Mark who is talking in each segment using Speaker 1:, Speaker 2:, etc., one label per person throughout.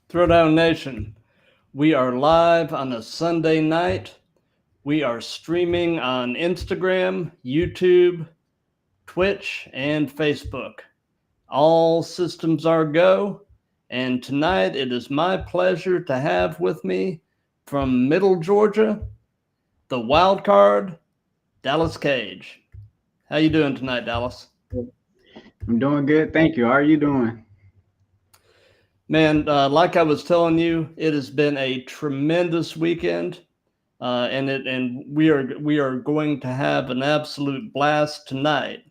Speaker 1: Throwdown Nation, we are live on a Sunday night. We are streaming on Instagram, YouTube, Twitch, and Facebook. All systems are go. And tonight it is my pleasure to have with me from Middle Georgia, the wild card, Dallas Kage. How you doing tonight, Dallas?
Speaker 2: I'm doing good, thank you. How are you doing?
Speaker 1: Man, like I was telling you, it has been a tremendous weekend. And we are going to have an absolute blast tonight.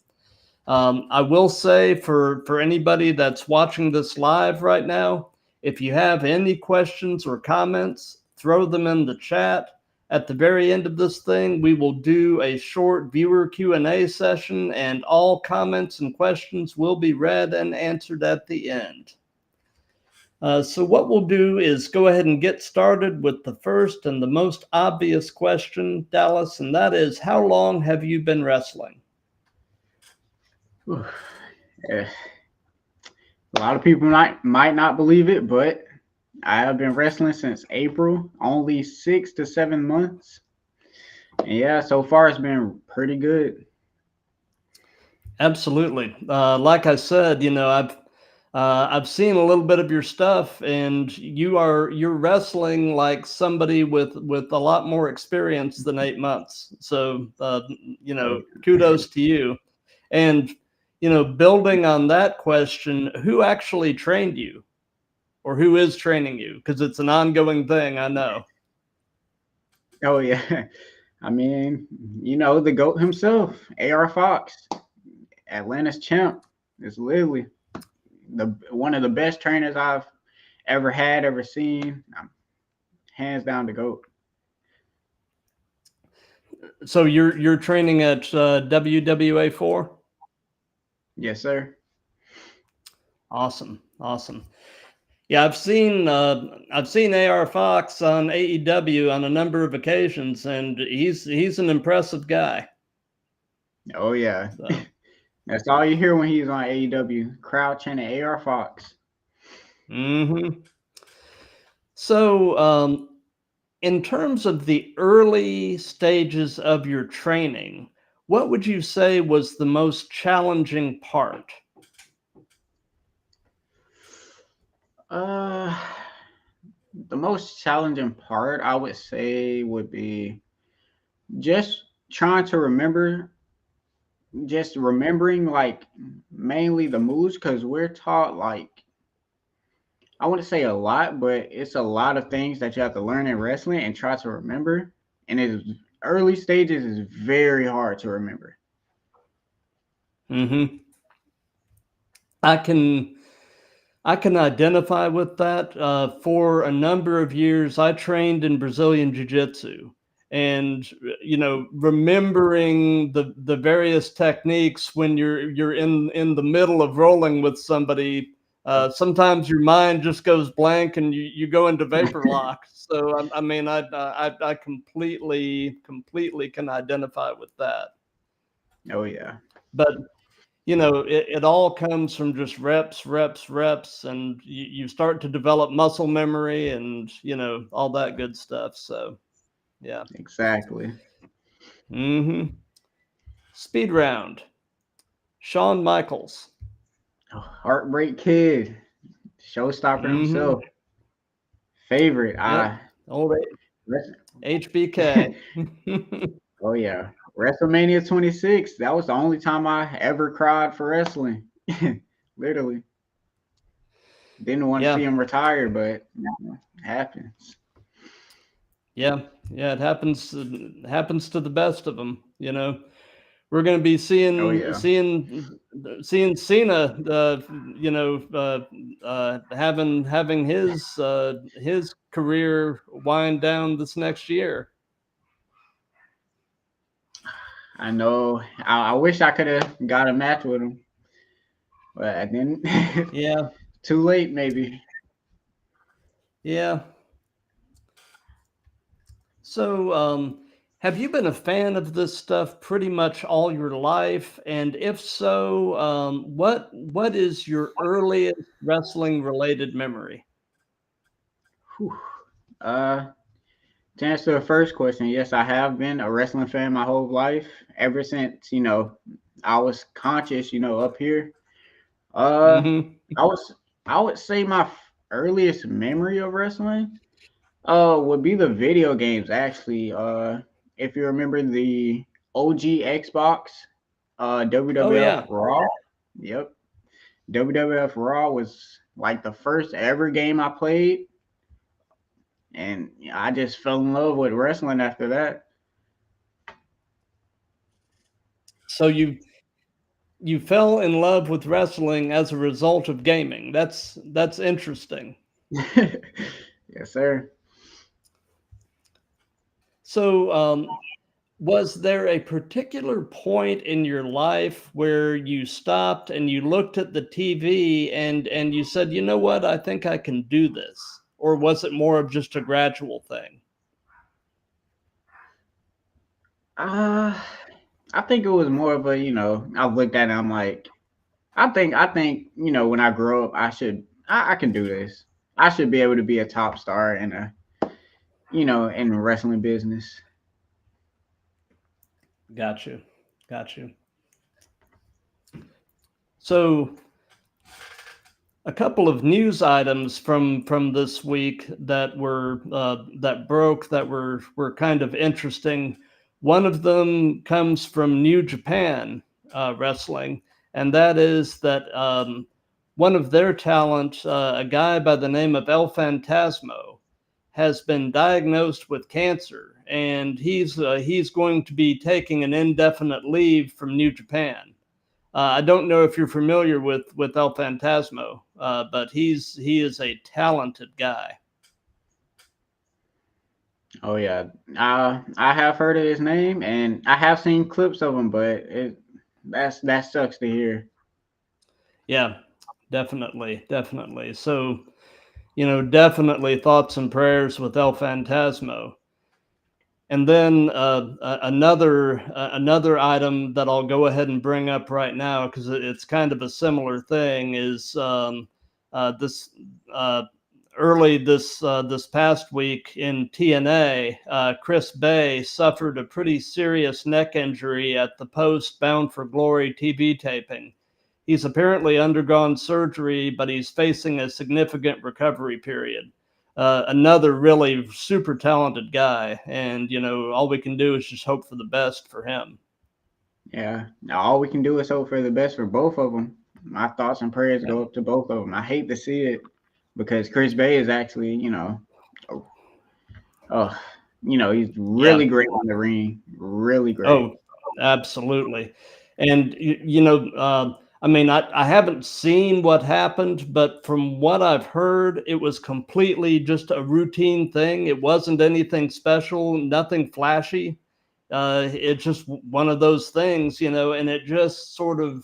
Speaker 1: I will say for anybody that's watching this live right now, if you have any questions or comments, throw them in the chat. At the very end of this thing, we will do a short viewer Q&A session, and all comments and questions will be read and answered at the end. So what we'll do is go ahead and get started with the first and the most obvious question, Dallas, and that is, how long have you been wrestling?
Speaker 2: Yeah. A lot of people might not believe it, but I have been wrestling since April, only 6 to 7 months. And yeah, so far it's been pretty good.
Speaker 1: Absolutely. Like I said, I've seen a little bit of your stuff, and you're wrestling like somebody with a lot more experience than 8 months. So kudos to you. And building on that question, who actually trained you, or who is training you? Because it's an ongoing thing, I know.
Speaker 2: Oh yeah. I mean, the GOAT himself, AR Fox, Atlanta's champ, is literally the one of the best trainers I've ever seen. Hands down the GOAT.
Speaker 1: So you're training at WWA 4?
Speaker 2: Yes, sir.
Speaker 1: Awesome. Yeah, I've seen AR Fox on AEW on a number of occasions, and he's an impressive guy.
Speaker 2: Oh yeah. So. That's all you hear when he's on AEW. Crowd chanting AR Fox.
Speaker 1: Mm-hmm. So, in terms of the early stages of your training, what would you say was the most challenging part?
Speaker 2: The most challenging part, I would say, would be just trying to remembering like mainly the moves, because we're taught like, I wouldn't say a lot, but it's a lot of things that you have to learn in wrestling and try to remember. And it's early stages is very hard to remember.
Speaker 1: Mm-hmm. I can identify with that. For a number of years, I trained in Brazilian Jiu-Jitsu, and remembering the various techniques when you're in the middle of rolling with somebody. Sometimes your mind just goes blank and you go into vapor lock. So I mean, I completely can identify with that.
Speaker 2: Oh yeah.
Speaker 1: But it all comes from just reps, and you start to develop muscle memory and all that good stuff. So yeah,
Speaker 2: exactly.
Speaker 1: Speed round. Shawn Michaels.
Speaker 2: Heartbreak Kid, showstopper himself. Favorite.
Speaker 1: Yep. Old HBK.
Speaker 2: Oh yeah, WrestleMania 26. That was the only time I ever cried for wrestling. Literally. Didn't want to see him retire, but it happens.
Speaker 1: Yeah, it happens to the best of them. We're going to be seeing Cena, having his career wind down this next year.
Speaker 2: I know. I wish I could have got a match with him, but I didn't.
Speaker 1: Yeah.
Speaker 2: Too late, maybe.
Speaker 1: Yeah. So, have you been a fan of this stuff pretty much all your life? And if so, what is your earliest wrestling related memory?
Speaker 2: Whew. Uh, to answer the first question, yes, I have been a wrestling fan my whole life. Ever since I was conscious, up here. Uh,
Speaker 1: Hmm.
Speaker 2: I was I would say my earliest memory of wrestling would be the video games actually. If you remember the OG Xbox,
Speaker 1: Oh
Speaker 2: WWF
Speaker 1: yeah.
Speaker 2: Raw. Yep. WWF Raw was like the first ever game I played, and I just fell in love with wrestling after that.
Speaker 1: So you fell in love with wrestling as a result of gaming. That's interesting.
Speaker 2: Yes, sir.
Speaker 1: So, was there a particular point in your life where you stopped and you looked at the TV and you said, "You know what? I think I can do this," or was it more of just a gradual thing?
Speaker 2: Uh, I think it was more of a, I looked at it, I'm like, I think, when I grow up, I can do this. I should be able to be a top star in the wrestling business.
Speaker 1: Got you, got you. So, a couple of news items from this week that broke that were kind of interesting. One of them comes from New Japan Wrestling, and that is that one of their talent, a guy by the name of El Phantasmo, has been diagnosed with cancer, and he's going to be taking an indefinite leave from New Japan. I don't know if you're familiar with El Phantasmo, but he is a talented guy.
Speaker 2: Oh yeah, I have heard of his name and I have seen clips of him, but that sucks to hear.
Speaker 1: Yeah, definitely, definitely. So definitely thoughts and prayers with El Phantasmo. And then another item that I'll go ahead and bring up right now because it's kind of a similar thing is this uh, early this past week in TNA, Chris Bay suffered a pretty serious neck injury at the post Bound for Glory TV taping. He's apparently undergone surgery, but he's facing a significant recovery period. Another really super talented guy, and all we can do is just hope for the best for him.
Speaker 2: Yeah, all we can do is hope for the best for both of them. My thoughts and prayers
Speaker 1: Yeah,
Speaker 2: go up to both of them. I hate to see it because Chris Bay is actually, oh, oh, he's
Speaker 1: yeah.
Speaker 2: really great on the ring, really great.
Speaker 1: Oh, absolutely. And I mean, I haven't seen what happened, but from what I've heard, it was completely just a routine thing. It wasn't anything special, nothing flashy. It's just one of those things, and it just sort of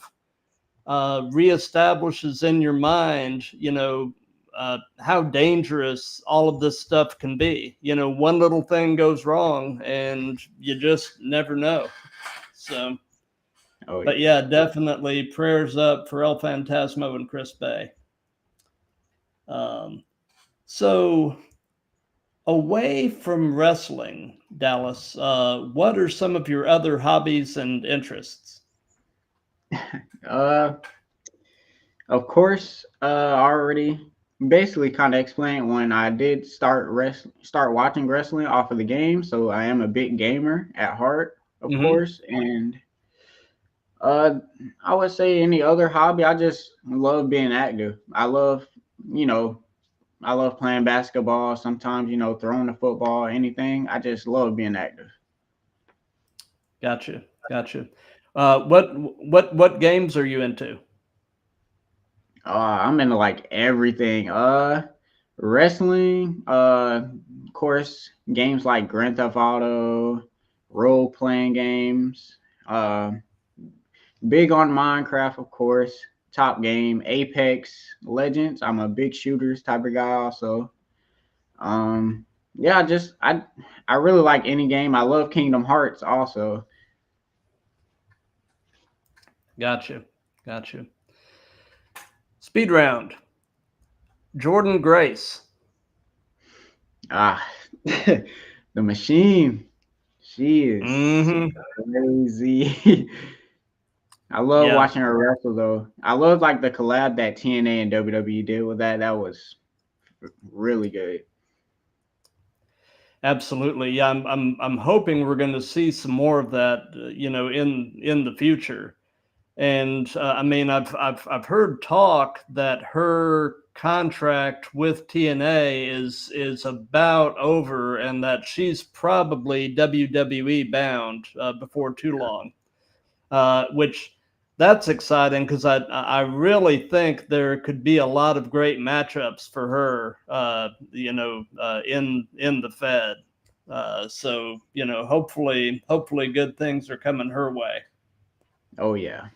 Speaker 1: reestablishes in your mind, how dangerous all of this stuff can be. One little thing goes wrong and you just never know. So,
Speaker 2: Oh
Speaker 1: but
Speaker 2: yeah.
Speaker 1: yeah, definitely prayers up for El Phantasmo and Chris Bay. Um, so, away from wrestling, Dallas, what are some of your other hobbies and interests?
Speaker 2: Uh, of course, already basically kind of explained when I did start watching wrestling off of the game. So I am a big gamer at heart, of
Speaker 1: Hmm.
Speaker 2: course, and uh, I would say any other hobby. I just love being active. You know, I love playing basketball. Sometimes, throwing the football, anything. I just love being active.
Speaker 1: Gotcha, gotcha. What games are you into?
Speaker 2: I'm into like everything. Wrestling. Of course, games like Grand Theft Auto, role playing games. Uh, Big on Minecraft, of course. Top game, Apex Legends. I'm a big shooters type of guy, also. Um, yeah, I really like any game. I love Kingdom Hearts, also.
Speaker 1: Gotcha, gotcha. Speed round. Jordan Grace.
Speaker 2: Ah, the machine. She is
Speaker 1: Hmm.
Speaker 2: crazy. I love
Speaker 1: Yeah.
Speaker 2: watching her wrestle though. I love like the collab that TNA and WWE did with that. That was really good.
Speaker 1: Absolutely. Yeah, I'm hoping we're going to see some more of that, in the future. And I mean, I've heard talk that her contract with TNA is about over, and that she's probably WWE bound before too long. Which that's exciting because I really think there could be a lot of great matchups for her, in the Fed. So hopefully good things are coming her way.
Speaker 2: Oh yeah.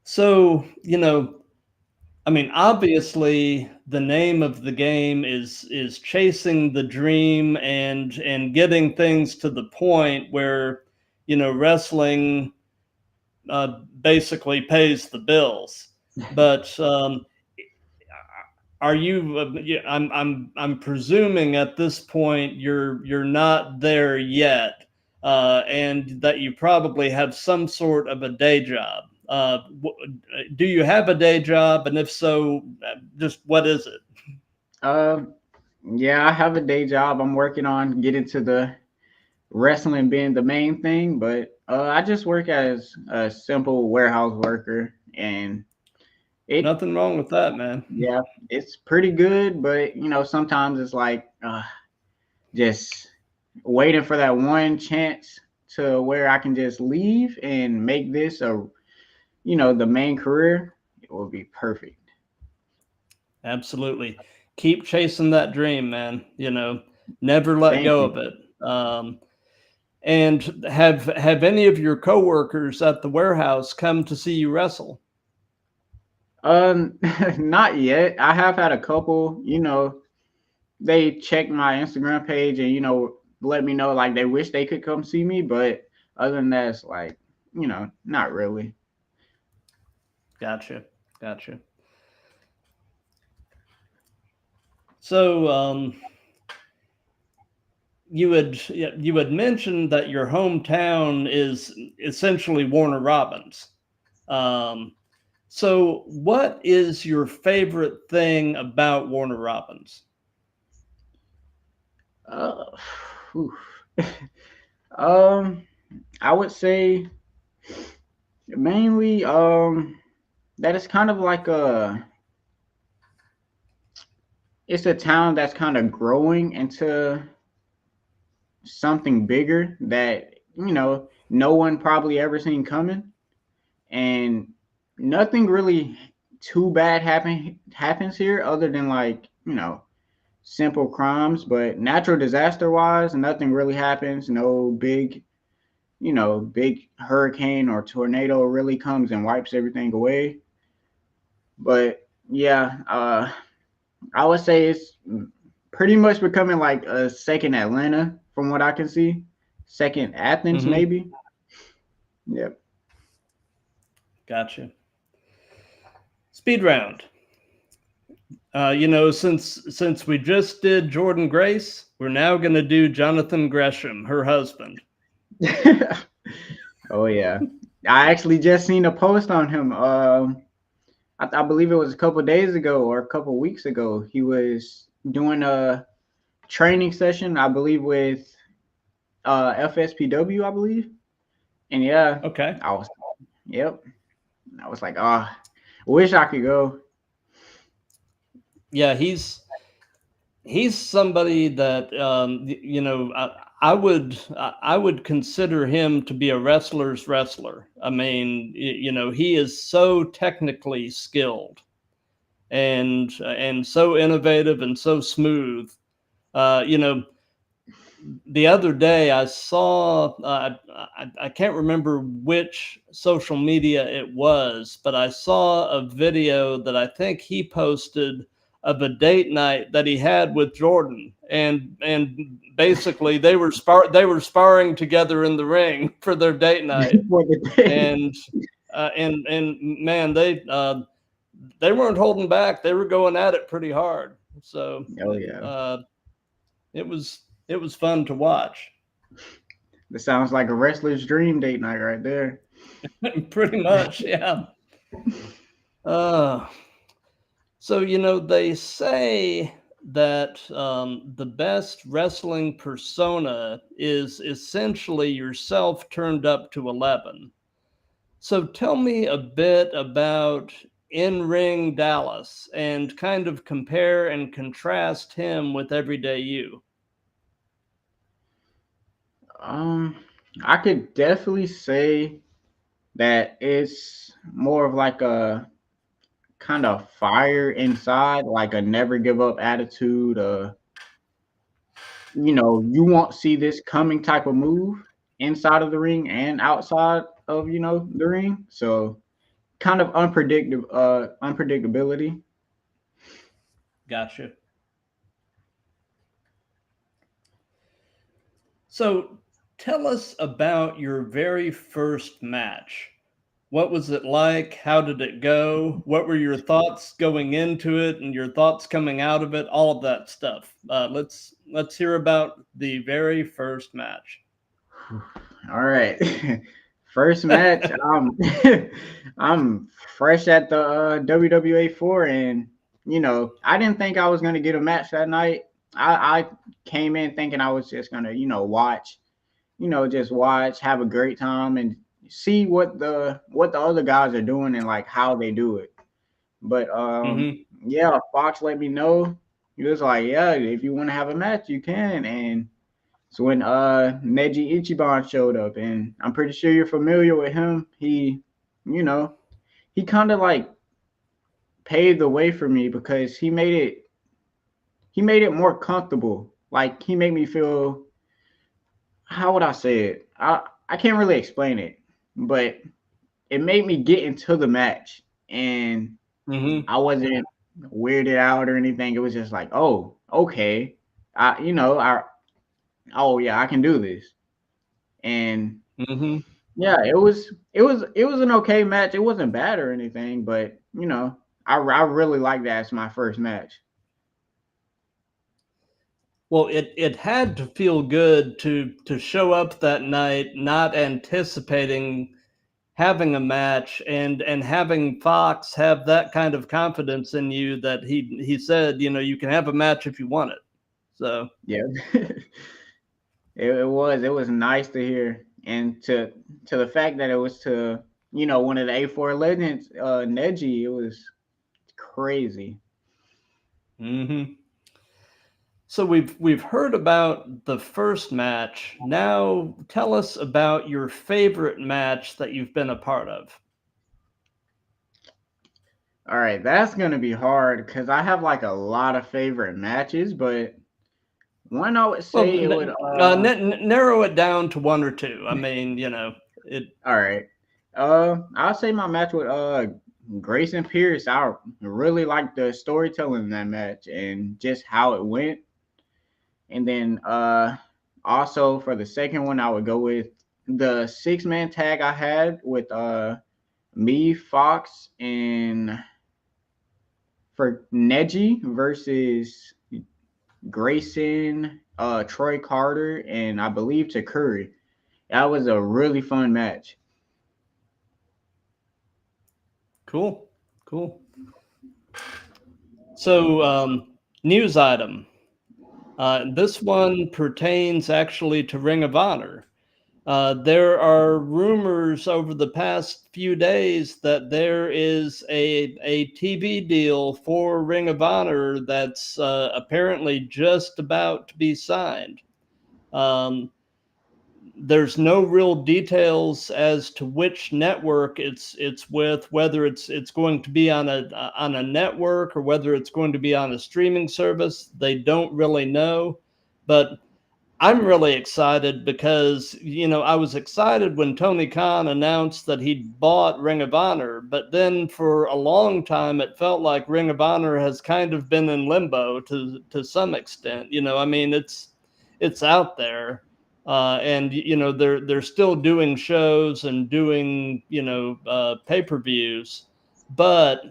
Speaker 1: So I mean, obviously, the name of the game is chasing the dream and getting things to the point where wrestling basically pays the bills. But are you? I'm presuming at this point you're not there yet, and that you probably have some sort of a day job. Do you have a day job, and if so, just what is it?
Speaker 2: Um, yeah, I have a day job. I'm working on getting to the wrestling being the main thing, but I just work as a simple warehouse worker, and it
Speaker 1: Nothing wrong with that, man.
Speaker 2: yeah, it's pretty good. But sometimes it's like just waiting for that one chance to where I can just leave and make this the main career. It will be perfect.
Speaker 1: Absolutely. Keep chasing that dream, man. Never let
Speaker 2: Thank
Speaker 1: go
Speaker 2: you.
Speaker 1: of it. And have any of your coworkers at the warehouse come to see you wrestle?
Speaker 2: Um, not yet. I have had a couple. They checked my Instagram page and let me know like they wish they could come see me, but other than that, it's like not really.
Speaker 1: Gotcha. Gotcha. So you had mentioned that your hometown is essentially Warner Robins. Um, so what is your favorite thing about Warner Robins?
Speaker 2: Uh, whew. um, I would say mainly that is kind of like it's a town that's kind of growing into something bigger that no one probably ever seen coming, and nothing really too bad happens here other than like simple crimes, but natural disaster wise nothing really happens. No big hurricane or tornado really comes and wipes everything away. But yeah, I would say it's pretty much becoming like a second Atlanta from what I can see. Second Athens,
Speaker 1: Mm-hmm.
Speaker 2: maybe. Yep.
Speaker 1: Gotcha. Speed round. Since we just did Jordan Grace, we're now going to do Jonathan Gresham, her husband.
Speaker 2: Oh yeah. I actually just seen a post on him. I believe it was a couple days ago or a couple weeks ago. He was doing a training session, I believe, with FSPW, I believe. And yeah,
Speaker 1: Okay.
Speaker 2: I was, yep. I was like, wish I could go.
Speaker 1: Yeah, he's somebody that I would consider him to be a wrestler's wrestler. I mean, he is so technically skilled and so innovative and so smooth. Uh, you know, the other day I saw I can't remember which social media it was, but I saw a video that I think he posted of a date night that he had with Jordan, and basically they were sparring together in the ring for their date night,
Speaker 2: For the day.
Speaker 1: and and man, they weren't holding back. They were going at it pretty hard. So
Speaker 2: Oh yeah.
Speaker 1: it was fun to watch.
Speaker 2: This sounds like a wrestler's dream date night right there.
Speaker 1: Pretty much, yeah. Uh, so they say that the best wrestling persona is essentially yourself turned up to 11. So tell me a bit about in-ring Dallas and kind of compare and contrast him with everyday you.
Speaker 2: Um, I could definitely say that it's more of like a kind of fire inside, like a never give up attitude. You won't see this coming type of move inside of the ring and outside of the ring. So kind of unpredictability.
Speaker 1: Gotcha. So tell us about your very first match. What was it like? How did it go? What were your thoughts going into it and your thoughts coming out of it? All of that stuff. Let's hear about the very first match.
Speaker 2: All right. First match. I'm fresh at the WWA 4, and I didn't think I was gonna get a match that night. I came in thinking I was just gonna watch, just watch, have a great time, and see what the other guys are doing and like how they do it. But
Speaker 1: Mm-hmm.
Speaker 2: yeah, Fox let me know. He was like, yeah, if you want to have a match, you can. And so when Neji Ichiban showed up, and I'm pretty sure you're familiar with him, you know, he kind of like paved the way for me because he made it more comfortable. Like he made me feel, how would I say it? I can't really explain it, but it made me get into the match, and
Speaker 1: Mm-hmm.
Speaker 2: I wasn't weirded out or anything. It was just like, oh, okay, I oh yeah, I can do this. And
Speaker 1: Mm-hmm.
Speaker 2: yeah, it was an okay match. It wasn't bad or anything, but I really like that as my first match.
Speaker 1: Well, it had to feel good to show up that night, not anticipating having a match and having Fox have that kind of confidence in you that he said, you can have a match if you want it. So,
Speaker 2: Yeah, it was nice to hear, and to the fact that it was to one of the A4 legends, Neji. It was crazy.
Speaker 1: mhm. So we've heard about the first match. Now tell us about your favorite match that you've been a part of.
Speaker 2: All right, that's gonna be hard because I have like a lot of favorite matches, but one I would
Speaker 1: Well,
Speaker 2: say it would.
Speaker 1: narrow it down to one or two. I mean, it.
Speaker 2: All right. I'll say my match with Grayson Pierce. I really liked the storytelling in that match and just how it went. And then also for the second one, I would go with the 6-man tag I had with me, Fox, and for Neji versus Grayson, Troy Carter, and I believe Takuri. That was a really fun match.
Speaker 1: Cool, cool. So, news item. This one pertains actually to Ring of Honor. There are rumors over the past few days that there is a TV deal for Ring of Honor that's apparently just about to be signed. Um, there's no real details as to which network it's with, whether it's going to be on a network or whether it's going to be on a streaming service. They don't really know, but I'm really excited because I was excited when Tony Khan announced that he'd bought Ring of Honor, but then for a long time it felt like Ring of Honor has kind of been in limbo to some extent. I mean it's out there, and they're still doing shows and doing pay-per-views, but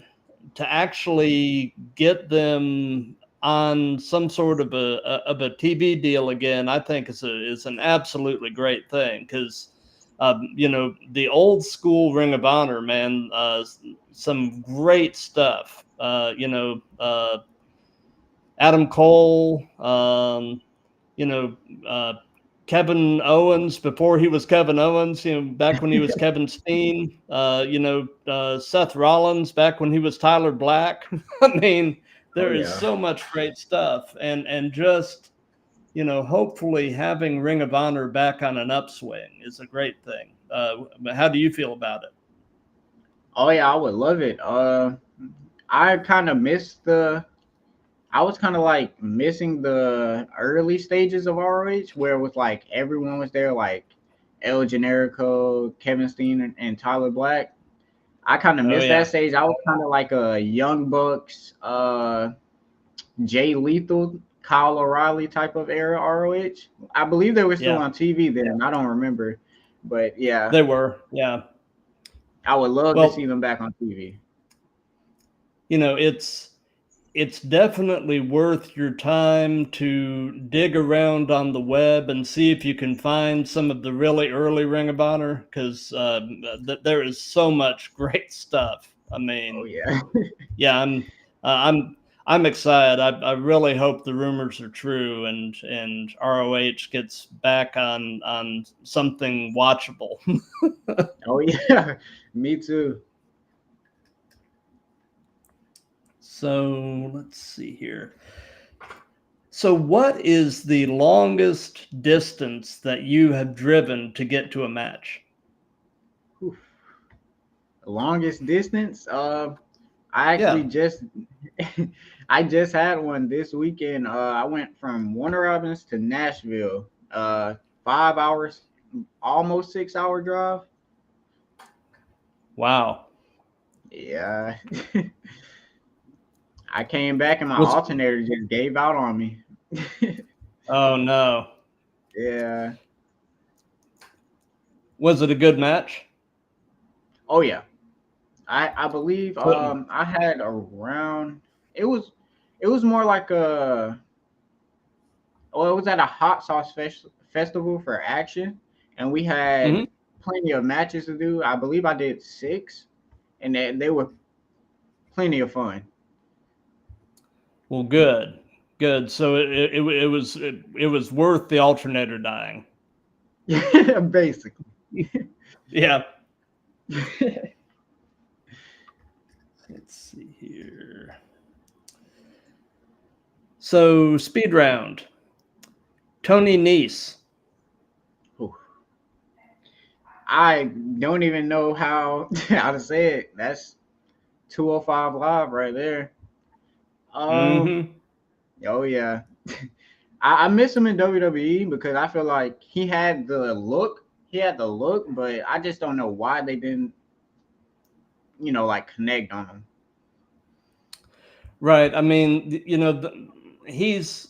Speaker 1: to actually get them on some sort of a TV deal again, I think is an absolutely great thing because the old school Ring of Honor, man, some great stuff. Adam Cole, you know, uh, Kevin Owens before he was Kevin Owens, back when he was Kevin Steen, Seth Rollins back when he was Tyler Black. I mean,
Speaker 2: Oh
Speaker 1: there is
Speaker 2: yeah.
Speaker 1: so much great stuff, and just hopefully having Ring of Honor back on an upswing is a great thing. How do you feel about it?
Speaker 2: Oh yeah, I would love it. I kind of missed the. I was kind of like missing the early stages of ROH where it was like everyone was there, like El Generico, Kevin Steen, and Tyler Black. I kind of
Speaker 1: Oh
Speaker 2: missed that
Speaker 1: yeah,
Speaker 2: stage. I was kind of like a Young Bucks, Jay Lethal, Kyle O'Reilly type of era ROH. I believe they were still
Speaker 1: yeah,
Speaker 2: on TV then. I don't remember, but yeah,
Speaker 1: they were. Yeah.
Speaker 2: I would love to see
Speaker 1: Well,
Speaker 2: them back on TV.
Speaker 1: it's definitely worth your time to dig around on the web and see if you can find some of the really early Ring of Honor because there is so much great stuff. I
Speaker 2: Oh
Speaker 1: mean,
Speaker 2: yeah.
Speaker 1: yeah, I'm excited. I really hope the rumors are true and ROH gets back on something watchable.
Speaker 2: Oh yeah. Me too.
Speaker 1: So let's see here. So, what is the longest distance that you have driven to get to a match?
Speaker 2: Oof. Longest distance. I actually
Speaker 1: Yeah.
Speaker 2: just I just had one this weekend. I went from Warner Robins to Nashville. 5 hours, almost 6 hour drive.
Speaker 1: Wow.
Speaker 2: Yeah. I came back and my
Speaker 1: Was
Speaker 2: alternator just gave out on me.
Speaker 1: oh no.
Speaker 2: Yeah.
Speaker 1: Was it a good match?
Speaker 2: Oh yeah. I believe
Speaker 1: Couldn't.
Speaker 2: I had around it was it was more like a well, it was at a hot sauce festival for Action, and we had
Speaker 1: Hmm.
Speaker 2: plenty of matches to do. I believe I did six, and they were plenty of fun.
Speaker 1: Well, good. Good. So it was worth the alternator dying.
Speaker 2: Basically.
Speaker 1: Yeah. Let's see here. So speed round. Tony Nese.
Speaker 2: Ooh. I don't even know how to say it. That's 205 live right there. Um.
Speaker 1: Hmm.
Speaker 2: Oh yeah. I miss him in WWE because I feel like he had the look. He had the look, but I just don't know why they didn't, like connect on him.
Speaker 1: Right. I mean, he's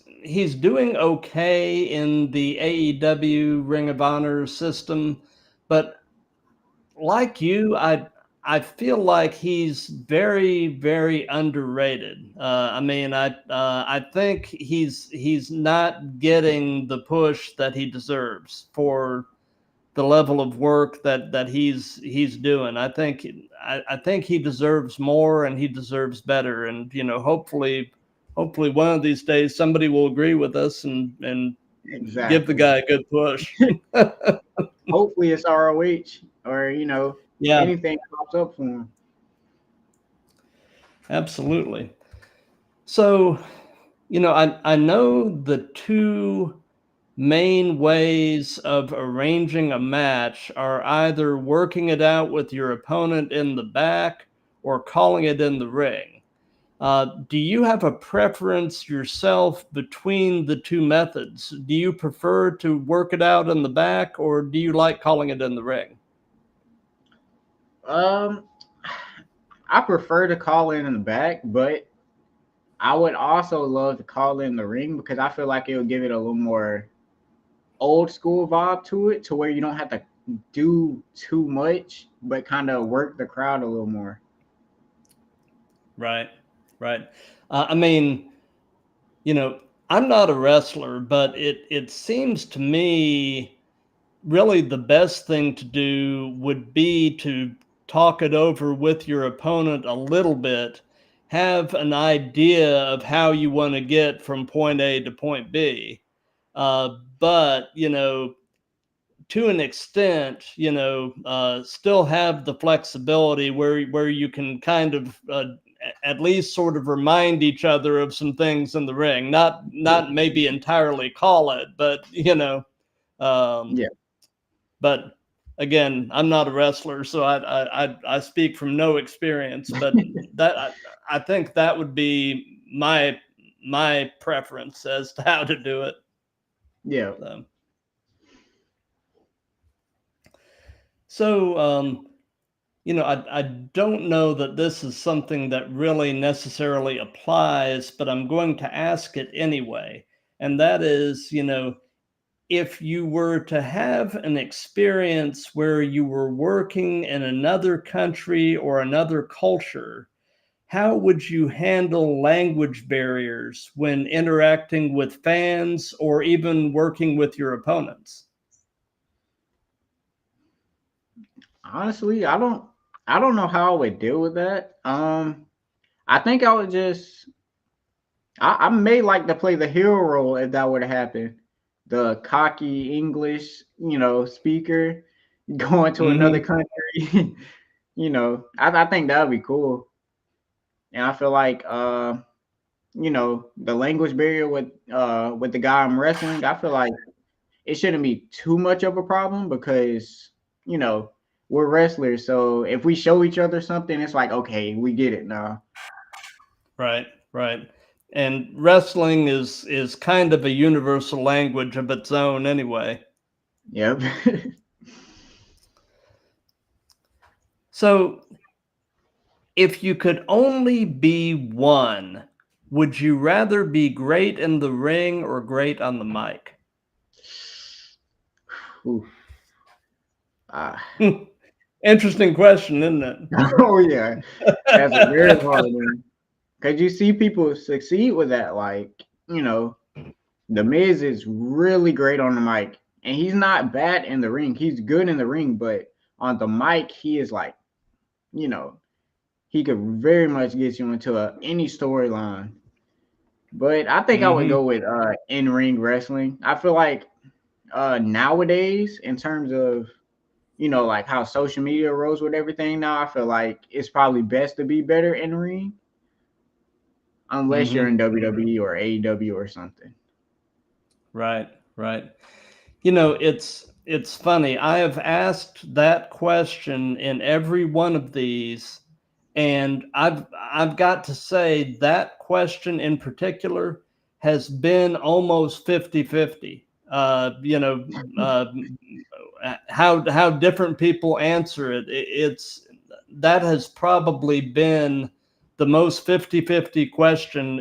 Speaker 1: doing okay in the AEW Ring of Honor system, but like you, I feel like he's very, very underrated. I mean, I think he's not getting the push that he deserves for the level of work that he's doing. I think he deserves more and he deserves better. And hopefully one of these days somebody will agree with us and give the
Speaker 2: Exactly.
Speaker 1: guy a good push.
Speaker 2: Hopefully it's ROH or
Speaker 1: Yeah,
Speaker 2: anything pops up for him.
Speaker 1: absolutely. So, I know the two main ways of arranging a match are either working it out with your opponent in the back or calling it in the ring. Do you have a preference yourself between the two methods? Do you prefer to work it out in the back or do you like calling it in the ring?
Speaker 2: Um, I prefer to call in the back, but I would also love to call in the ring because I feel like it would give it a little more old school vibe to it, to where you don't have to do too much, but kind of work the crowd a little more.
Speaker 1: Right, right. I mean, you know, I'm not a wrestler, but it seems to me really the best thing to do would be to talk it over with your opponent a little bit, have an idea of how you want to get from point A to point B. But, to an extent, still have the flexibility where you can kind of at least sort of remind each other of some things in the ring, not maybe entirely call it, but um,
Speaker 2: Yeah.
Speaker 1: but again, I'm not a wrestler, so I speak from no experience. But that I think that would be my preference as to how to do it.
Speaker 2: Yeah.
Speaker 1: So, so I don't know that this is something that really necessarily applies, but I'm going to ask it anyway. And that is, if you were to have an experience where you were working in another country or another culture, how would you handle language barriers when interacting with fans or even working with your opponents?
Speaker 2: Honestly, I don't know how I would deal with that. I think I would just I may like to play the hero role if that were to happen. The cocky English, speaker going to another
Speaker 1: Hmm.
Speaker 2: country. I think that would be cool. And I feel like the language barrier with the guy I'm wrestling, I feel like it shouldn't be too much of a problem because, you know, we're wrestlers. So if we show each other something, it's like, okay, we get it now.
Speaker 1: Right, right. And wrestling is kind of a universal language of its own anyway.
Speaker 2: Yep.
Speaker 1: So, if you could only be one, would you rather be great in the ring or great on the mic?
Speaker 2: Oof. Ah.
Speaker 1: Interesting question, isn't
Speaker 2: Oh yeah, that's a very hard one. Cause you see people succeed with that. Like, the Miz is really great on the mic, and he's not bad in the ring. He's good in the ring, but on the mic, he is like, you know, he could very much get you into any storyline. But I think I would
Speaker 1: it?
Speaker 2: go with in ring wrestling. I feel like nowadays, in terms of like how social media rose with everything now, I feel like it's probably best to be better in ring unless you're
Speaker 1: Hmm.
Speaker 2: in WWE or AEW or something.
Speaker 1: Right, right. It's funny. I have asked that question in every one of these, and I've got to say that question in particular has been almost 50-50. How different people answer it. It's that has probably been the most 50-50 question,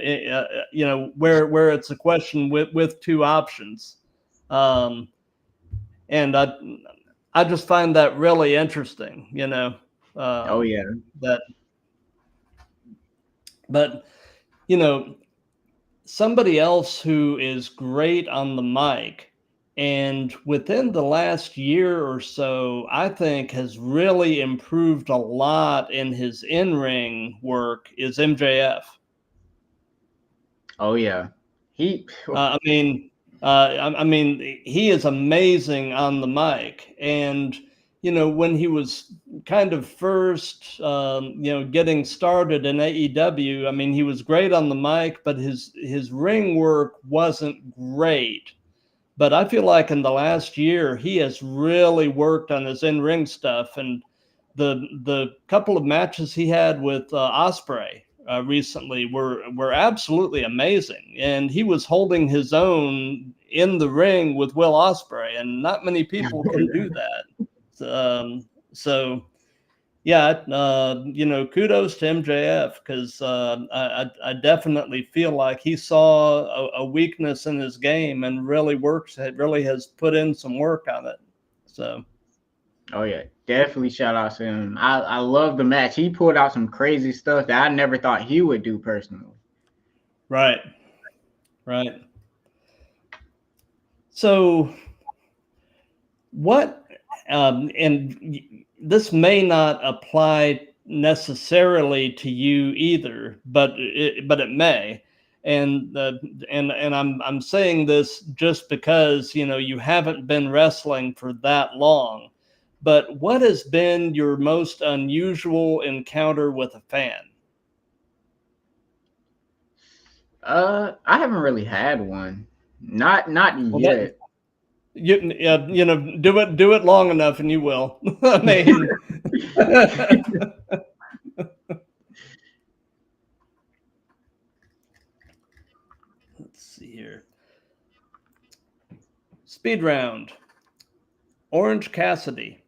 Speaker 1: where it's a question with two options. Um, and I just find that really interesting,
Speaker 2: Oh
Speaker 1: um,
Speaker 2: yeah.
Speaker 1: that, but, you know, somebody else who is great on the mic and within the last year or so, I think has really improved a lot in his in-ring work is MJF.
Speaker 2: Oh yeah. He.
Speaker 1: I mean, I mean, he is amazing on the mic, and when he was kind of first, getting started in AEW, I mean, he was great on the mic, but his ring work wasn't great. But I feel like in the last year, he has really worked on his in ring stuff, and the couple of matches he had with Osprey recently were absolutely amazing, and he was holding his own in the ring with Will Osprey, and not many people
Speaker 2: Oh
Speaker 1: can do
Speaker 2: yeah.
Speaker 1: that. So yeah, kudos to MJF because I definitely feel like he saw a weakness in his game and really has put in some work on it. So
Speaker 2: Oh yeah. Definitely shout out to him. I love the match. He pulled out some crazy stuff that I never thought he would do personally.
Speaker 1: right. Right. So what, and this may not apply necessarily to you either, but it may. And I'm saying this just because, you know, you haven't been wrestling for that long. But what has been your most unusual encounter with a fan?
Speaker 2: I haven't really had one. Not
Speaker 1: Well, that
Speaker 2: yet.
Speaker 1: you know, do it long enough, and you will. I mean, let's see here. Speed round. Orange Cassidy.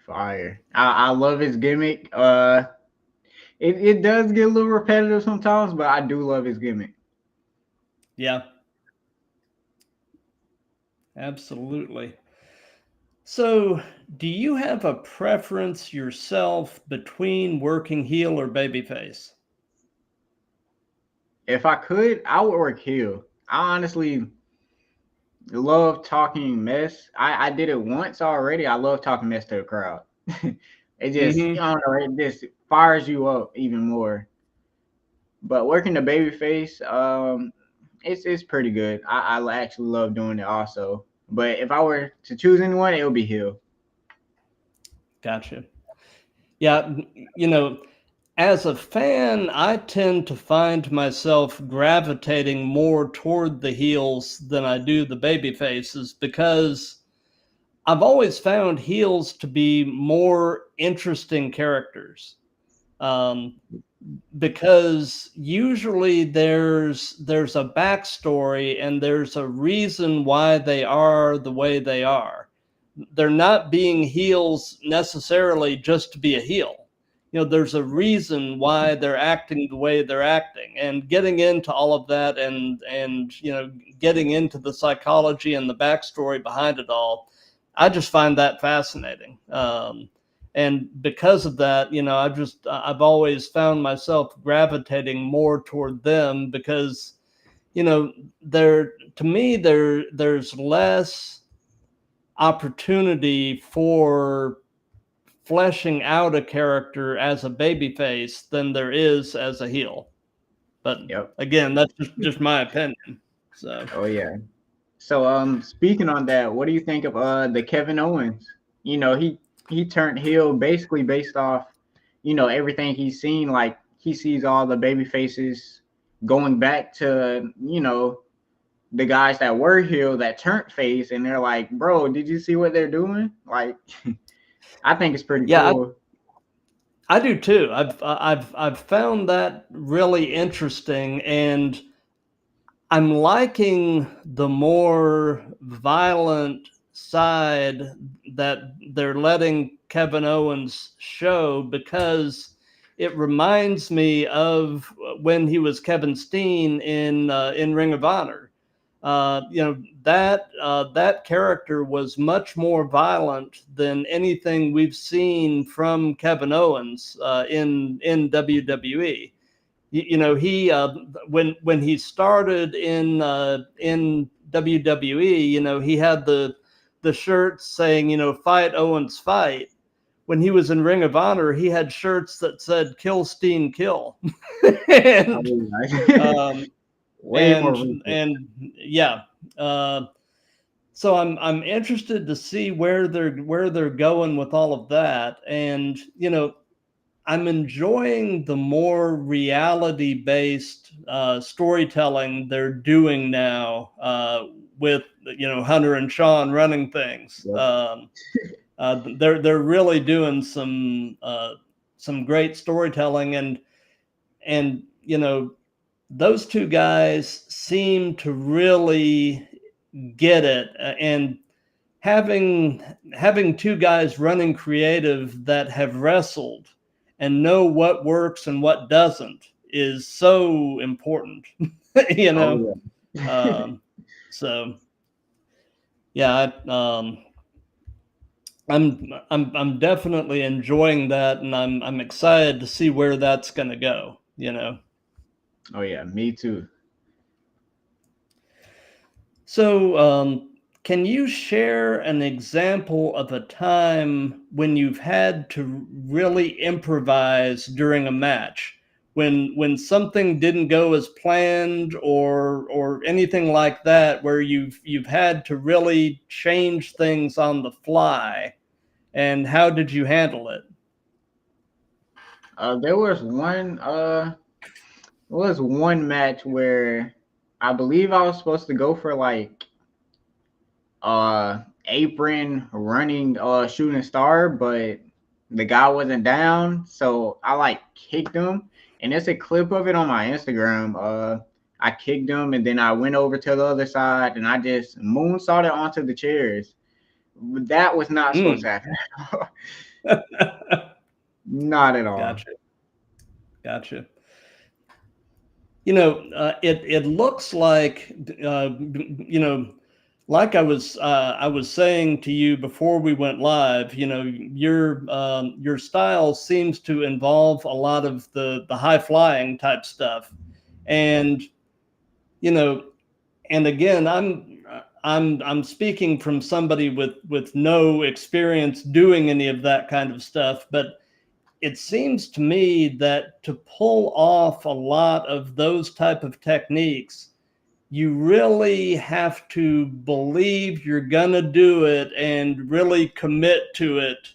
Speaker 2: Fire. I love his gimmick. It does get a little repetitive sometimes, but I do love his gimmick.
Speaker 1: Yeah. Absolutely. So, do you have a preference yourself between working heel or babyface?
Speaker 2: If I could, I would work heel. I honestly love talking mess. I did it once already. I love talking mess to the crowd. It just,
Speaker 1: Mm-hmm.
Speaker 2: I don't know, it just fires you up even more. But working the baby face, it's pretty good. I actually love doing it also. But if I were to choose anyone, it would be heel.
Speaker 1: Gotcha. Yeah, you know, as a fan, I tend to find myself gravitating more toward the heels than I do the baby faces because I've always found heels to be more interesting characters. Um, because usually there's a backstory and there's a reason why they are the way they are. They're not being heels necessarily just to be a heel. You know, there's a reason why they're acting the way they're acting, and getting into all of that, and you know, getting into the psychology and the backstory behind it all, I just find that fascinating. And because of that, you know, I've always found myself gravitating more toward them because, you know, to me there's less opportunity for fleshing out a character as a babyface than there is as a heel. But
Speaker 2: Yep.
Speaker 1: again, that's just my opinion. So
Speaker 2: Oh yeah. So speaking on that, what do you think of the Kevin Owens? You know, he turned heel basically based off, you know, everything he's seen. Like he sees all the baby faces going back to, you know, the guys that were heel that turned face, and they're like, bro, did you see what they're doing? Like, I think it's pretty
Speaker 1: yeah,
Speaker 2: cool.
Speaker 1: I do too. I've found that really interesting, and I'm liking the more violent side that they're letting Kevin Owens show because it reminds me of when he was Kevin Steen in Ring of Honor. You know, that character was much more violent than anything we've seen from Kevin Owens in WWE. You know, he when he started in WWE, you know, he had the shirts saying, you know, fight Owens fight. When he was in Ring of Honor, he had shirts that said "Kill Steen Kill,"
Speaker 2: I
Speaker 1: and
Speaker 2: mean, like,
Speaker 1: um,
Speaker 2: way more ruthless.
Speaker 1: and yeah. So I'm interested to see where they're going with all of that, and you know, I'm enjoying the more reality based storytelling they're doing now with, you know, Hunter and Sean running things.
Speaker 2: Yep.
Speaker 1: They're really doing some great storytelling, and you know, those two guys seem to really get it, and having two guys running creative that have wrestled and know what works and what doesn't is so important. You
Speaker 2: Oh
Speaker 1: know,
Speaker 2: yeah.
Speaker 1: um, so yeah, I'm definitely enjoying that, and I'm excited to see where that's going to go. You know.
Speaker 2: Oh yeah, me too.
Speaker 1: So, can you share an example of a time when you've had to really improvise during a match? When something didn't go as planned or anything like that, where you've had to really change things on the fly, and how did you handle it?
Speaker 2: There was one match where I believe I was supposed to go for like apron running shooting star, but the guy wasn't down, so I like kicked him, and there's a clip of it on my Instagram. I kicked him, and then I went over to the other side, and I just moonsaulted onto the chairs. That was not supposed to
Speaker 1: Mm.
Speaker 2: happen. Not at all.
Speaker 1: Gotcha. Gotcha. It looks like like I was saying to you before we went live. Your style seems to involve a lot of the high flying type stuff, and you know, and again, I'm speaking from somebody with no experience doing any of that kind of stuff, but it seems to me that to pull off a lot of those type of techniques, you really have to believe you're gonna do it and really commit to it.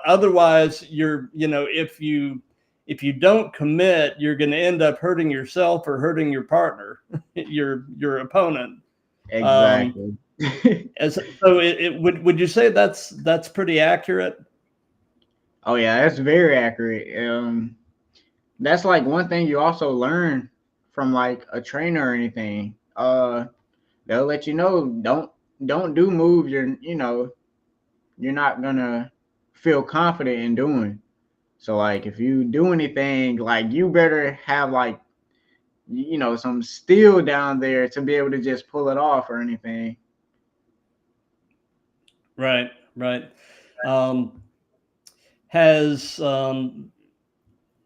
Speaker 1: Otherwise, if you don't commit, you're going to end up hurting yourself or hurting your partner, your opponent. Um,
Speaker 2: Exactly.
Speaker 1: would you say that's pretty accurate?
Speaker 2: Oh yeah, that's very accurate. That's like one thing you also learn from like a trainer or anything. They'll let you know don't do moves you're not gonna feel confident in doing. So like if you do anything, like you better have like some steel down there to be able to just pull it off or anything.
Speaker 1: Right, right. Um, has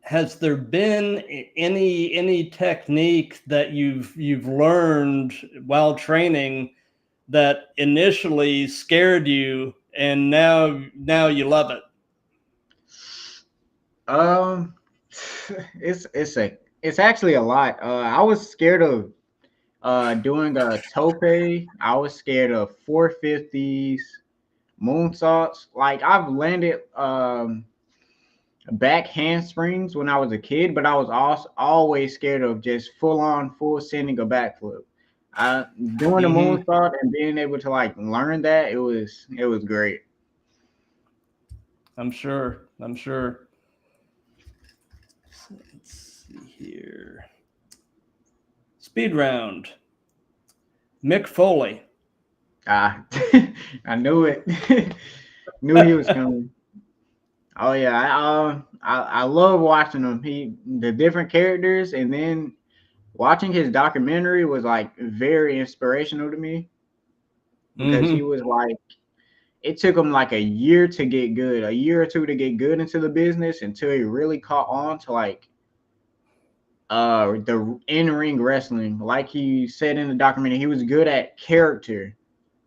Speaker 1: has there been any technique that you've learned while training that initially scared you and now you love it?
Speaker 2: Um, it's actually a lot. I was scared of doing a tope. I was scared of 450s, moonsaults. Like I've landed back handsprings when I was a kid, but I was also always scared of just full sending a backflip. Doing the
Speaker 1: Hmm.
Speaker 2: moonsault and being able to like learn that it was great.
Speaker 1: I'm sure. I'm sure. So let's see here. Speed round. Mick Foley.
Speaker 2: Ah, I knew it. Knew he was coming. Oh yeah, I love watching him. The different characters, and then watching his documentary was like very inspirational to me because he
Speaker 1: Hmm.
Speaker 2: was like it took him like a year to get good, a year or two to get good into the business until he really caught on to like the in-ring wrestling. Like he said in the documentary, he was good at character,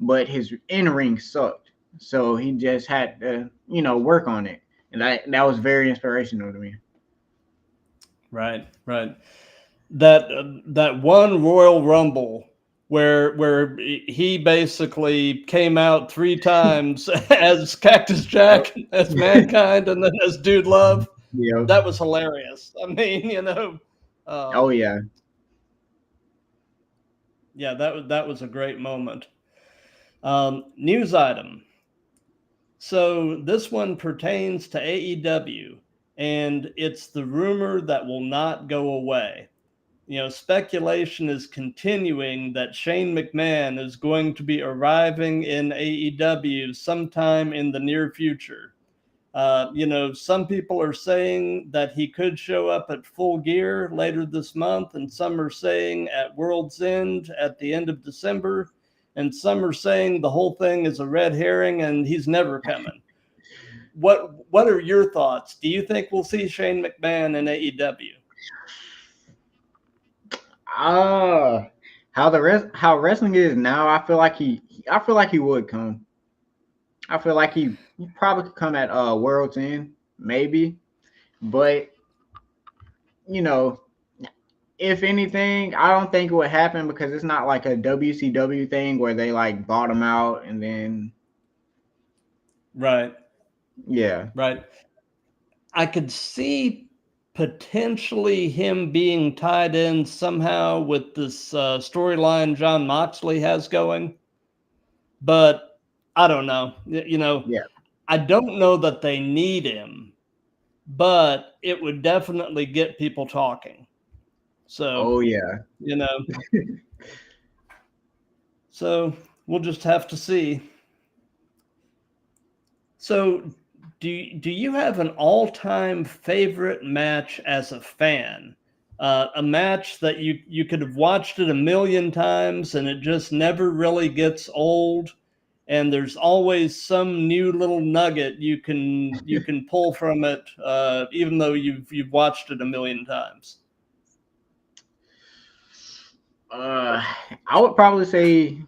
Speaker 2: but his in-ring sucked. So he just had to, work on it. And that was very inspirational to me.
Speaker 1: Right, right. That one Royal Rumble where he basically came out three times as Cactus
Speaker 2: Yep.
Speaker 1: Jack, as Mankind, and then as Dude Love.
Speaker 2: Yeah.
Speaker 1: That was hilarious. I mean,
Speaker 2: Oh
Speaker 1: um,
Speaker 2: yeah.
Speaker 1: yeah, that was a great moment. News item. So this one pertains to AEW, and it's the rumor that will not go away. Speculation is continuing that Shane McMahon is going to be arriving in AEW sometime in the near future. Some people are saying that he could show up at Full Gear later this month, and some are saying at World's End at the end of December, and some are saying the whole thing is a red herring and he's never coming. What are your thoughts? Do you think we'll see Shane McMahon in AEW?
Speaker 2: Ah. how wrestling is now, I feel like he would come. I feel like he probably could come at World's End, maybe. But you know, if anything, I don't think it would happen because it's not like a WCW thing where they like bought him out and then
Speaker 1: Right.
Speaker 2: yeah.
Speaker 1: Right. I could see potentially him being tied in somehow with this storyline John Moxley has going, but I don't know.
Speaker 2: Yeah.
Speaker 1: I don't know that they need him, but it would definitely get people talking. So,
Speaker 2: Oh yeah.
Speaker 1: you know, so we'll just have to see. So, do you have an all-time favorite match as a fan? A match that you could have watched it a million times and it just never really gets old, and there's always some new little nugget you can pull from it, even though you've watched it a million times.
Speaker 2: I would probably say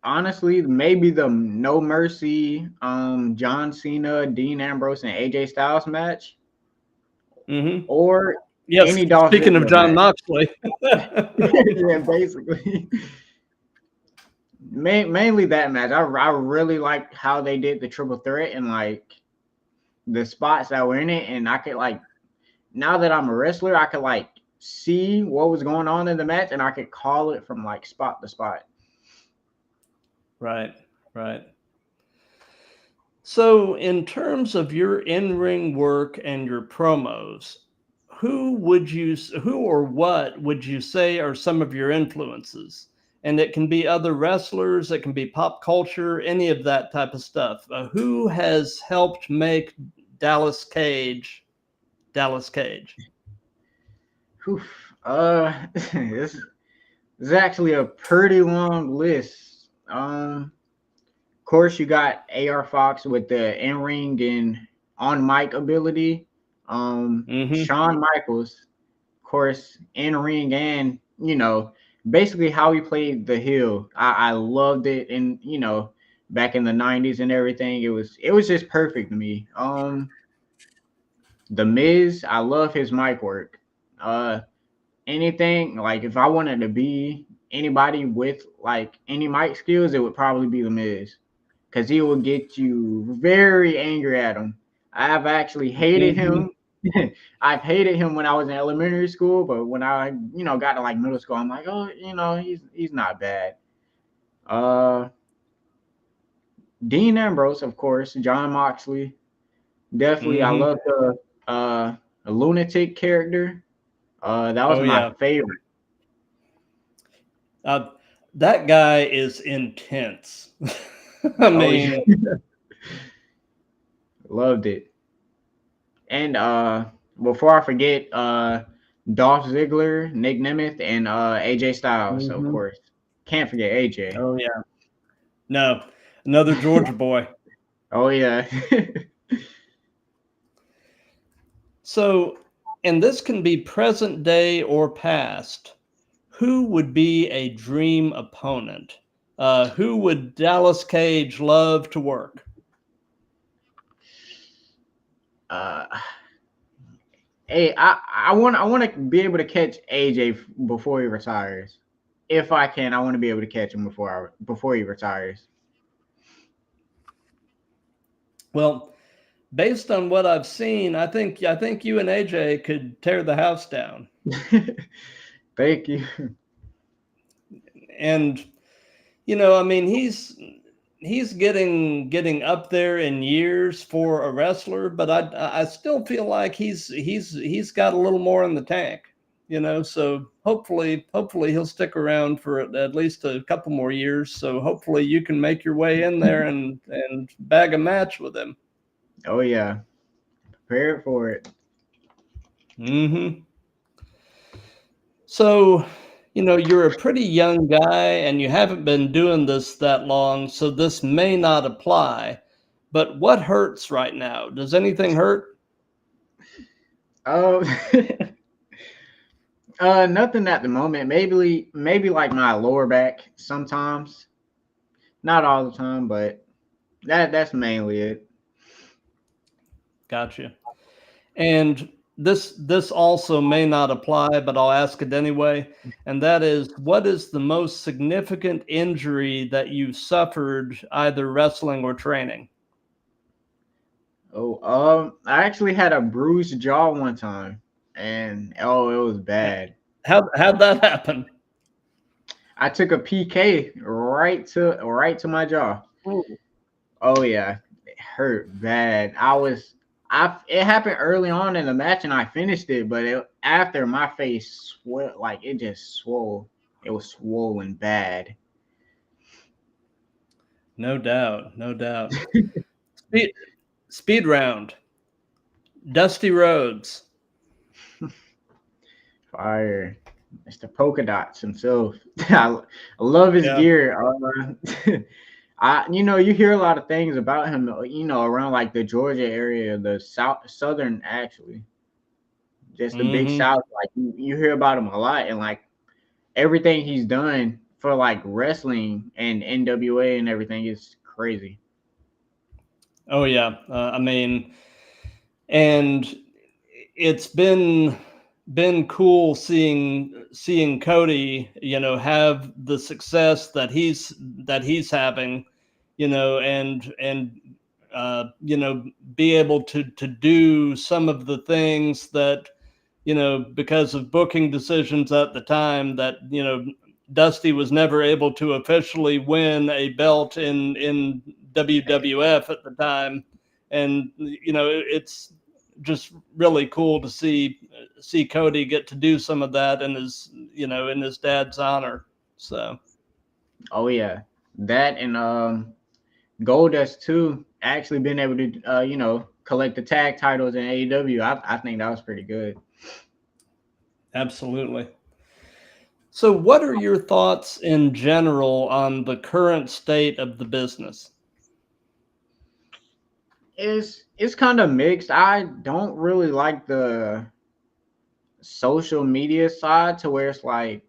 Speaker 2: honestly, maybe the No Mercy, John Cena, Dean Ambrose, and AJ Styles match,
Speaker 1: Mm-hmm.
Speaker 2: or
Speaker 1: Yes.
Speaker 2: any Dolph
Speaker 1: Speaking of
Speaker 2: Ziggler
Speaker 1: John
Speaker 2: match.
Speaker 1: Moxley,
Speaker 2: Yeah, basically. Mainly that match. I really like how they did the triple threat and like the spots that were in it, and I could like now that I'm a wrestler, I could like see what was going on in the match, and I could call it from like spot to spot.
Speaker 1: right, right. So, in terms of your in-ring work and your promos, who or what would you say are some of your influences? And it can be other wrestlers, it can be pop culture, any of that type of stuff. Who has helped make Dallas Cage Dallas Cage?
Speaker 2: Whew. This is actually a pretty long list. Of course, you got AR Fox with the in ring and on mic ability.
Speaker 1: Mm-hmm.
Speaker 2: Shawn Michaels, of course, in ring and basically how he played the heel. I loved it, and back in the '90s and everything, it was just perfect to me. The Miz, I love his mic work. Uh, Anything like if I wanted to be anybody with like any mic skills, it would probably be the Miz because he will get you very angry at him. I've actually hated
Speaker 1: Mm-hmm.
Speaker 2: him. I've hated him when I was in elementary school, but when I got to like middle school, I'm like, oh, he's not bad. Uh, Dean Ambrose, of course, John Moxley, definitely. I
Speaker 1: Mm-hmm.
Speaker 2: love the lunatic character. That was
Speaker 1: Oh
Speaker 2: my
Speaker 1: yeah.
Speaker 2: favorite.
Speaker 1: Uh, that guy is intense. I
Speaker 2: Oh yeah,
Speaker 1: mean,
Speaker 2: loved it. And before I forget, Dolph Ziggler, Nick Nemeth, and AJ Styles, of
Speaker 1: mhm.
Speaker 2: course. Can't forget AJ.
Speaker 1: Oh yeah. No, another Georgia boy.
Speaker 2: Oh yeah.
Speaker 1: So, and this can be present day or past. Who would be a dream opponent? Who would Dallas Cage love to work?
Speaker 2: uh, hey, I want to be able to catch AJ before he retires. If I can, I want to be able to catch him before he retires.
Speaker 1: Well, based on what I've seen, I think you and AJ could tear the house down.
Speaker 2: Thank you.
Speaker 1: And I mean, he's getting up there in years for a wrestler, but I still feel like he's got a little more in the tank, so hopefully he'll stick around for at least a couple more years, so hopefully you can make your way in there and bag a match with him.
Speaker 2: Oh yeah, prepare for it.
Speaker 1: Hmm. So, you're a pretty young guy and you haven't been doing this that long, so this may not apply. But what hurts right now? Does anything hurt?
Speaker 2: Oh, Nothing at the moment. Maybe like my lower back sometimes. Not all the time, but that's mainly it.
Speaker 1: Gotcha. And this also may not apply, but I'll ask it anyway. And that is, what is the most significant injury that you've suffered either wrestling or training?
Speaker 2: Oh, I actually had a bruised jaw one time, and oh, it was bad.
Speaker 1: How'd that happen?
Speaker 2: I took a PK right to my jaw.
Speaker 1: Ooh.
Speaker 2: Oh yeah, it hurt bad. It happened early on in the match and I finished it, but after my face swelled, like it just swole. It was swollen bad.
Speaker 1: No doubt, no doubt. Speed, speed round. Dusty Rhodes.
Speaker 2: Fire. Mr. Polka Dots himself. I love his
Speaker 1: Yeah.
Speaker 2: gear. You hear a lot of things about him, around like the Georgia area, the southern actually, just the big
Speaker 1: Mm-hmm.
Speaker 2: South. Like you hear about him a lot, and like everything he's done for like wrestling and NWA and everything is crazy.
Speaker 1: Oh yeah. I mean, and it's been cool seeing Cody, have the success that he's having, and be able to do some of the things that, because of booking decisions at the time, that Dusty was never able to officially win a belt in WWF at the time. And it's just really cool to see Cody get to do some of that in his dad's honor. So
Speaker 2: Oh yeah, that and Goldust too. Actually, been able to collect the tag titles in AEW. I think that was pretty good.
Speaker 1: absolutely. So what are your thoughts in general on the current state of the business?
Speaker 2: It's kind of mixed. I don't really like the social media side to where it's like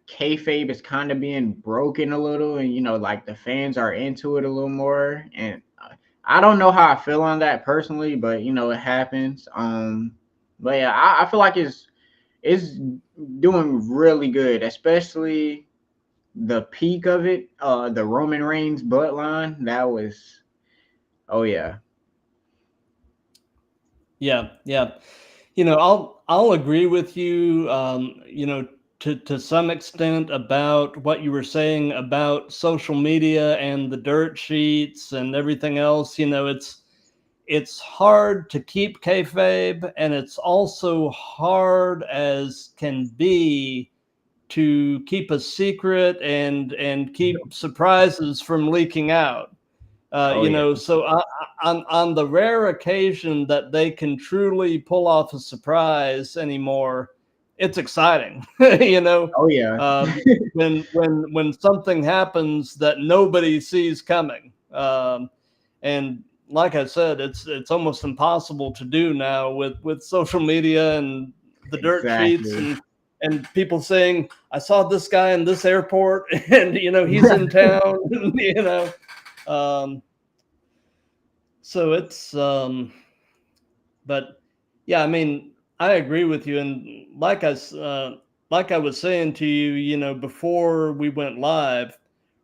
Speaker 2: kayfabe is kind of being broken a little, and like the fans are into it a little more. And I don't know how I feel on that personally, but it happens. But yeah, I feel like it's doing really good, especially the peak of it. The Roman Reigns bloodline, that was, oh yeah.
Speaker 1: Yeah, yeah. I'll agree with you. To some extent about what you were saying about social media and the dirt sheets and everything else. It's hard to keep kayfabe, and it's also hard as can be to keep a secret and keep surprises from leaking out.
Speaker 2: Oh yeah.
Speaker 1: So on the rare occasion that they can truly pull off a surprise anymore, it's exciting.
Speaker 2: Oh yeah.
Speaker 1: When something happens that nobody sees coming, and like I said, it's almost impossible to do now with social media and the dirt sheets
Speaker 2: Exactly.
Speaker 1: and people saying, I saw this guy in this airport, and he's in town. Um, so it's but yeah, I mean, I agree with you. And like I was saying to you, before we went live,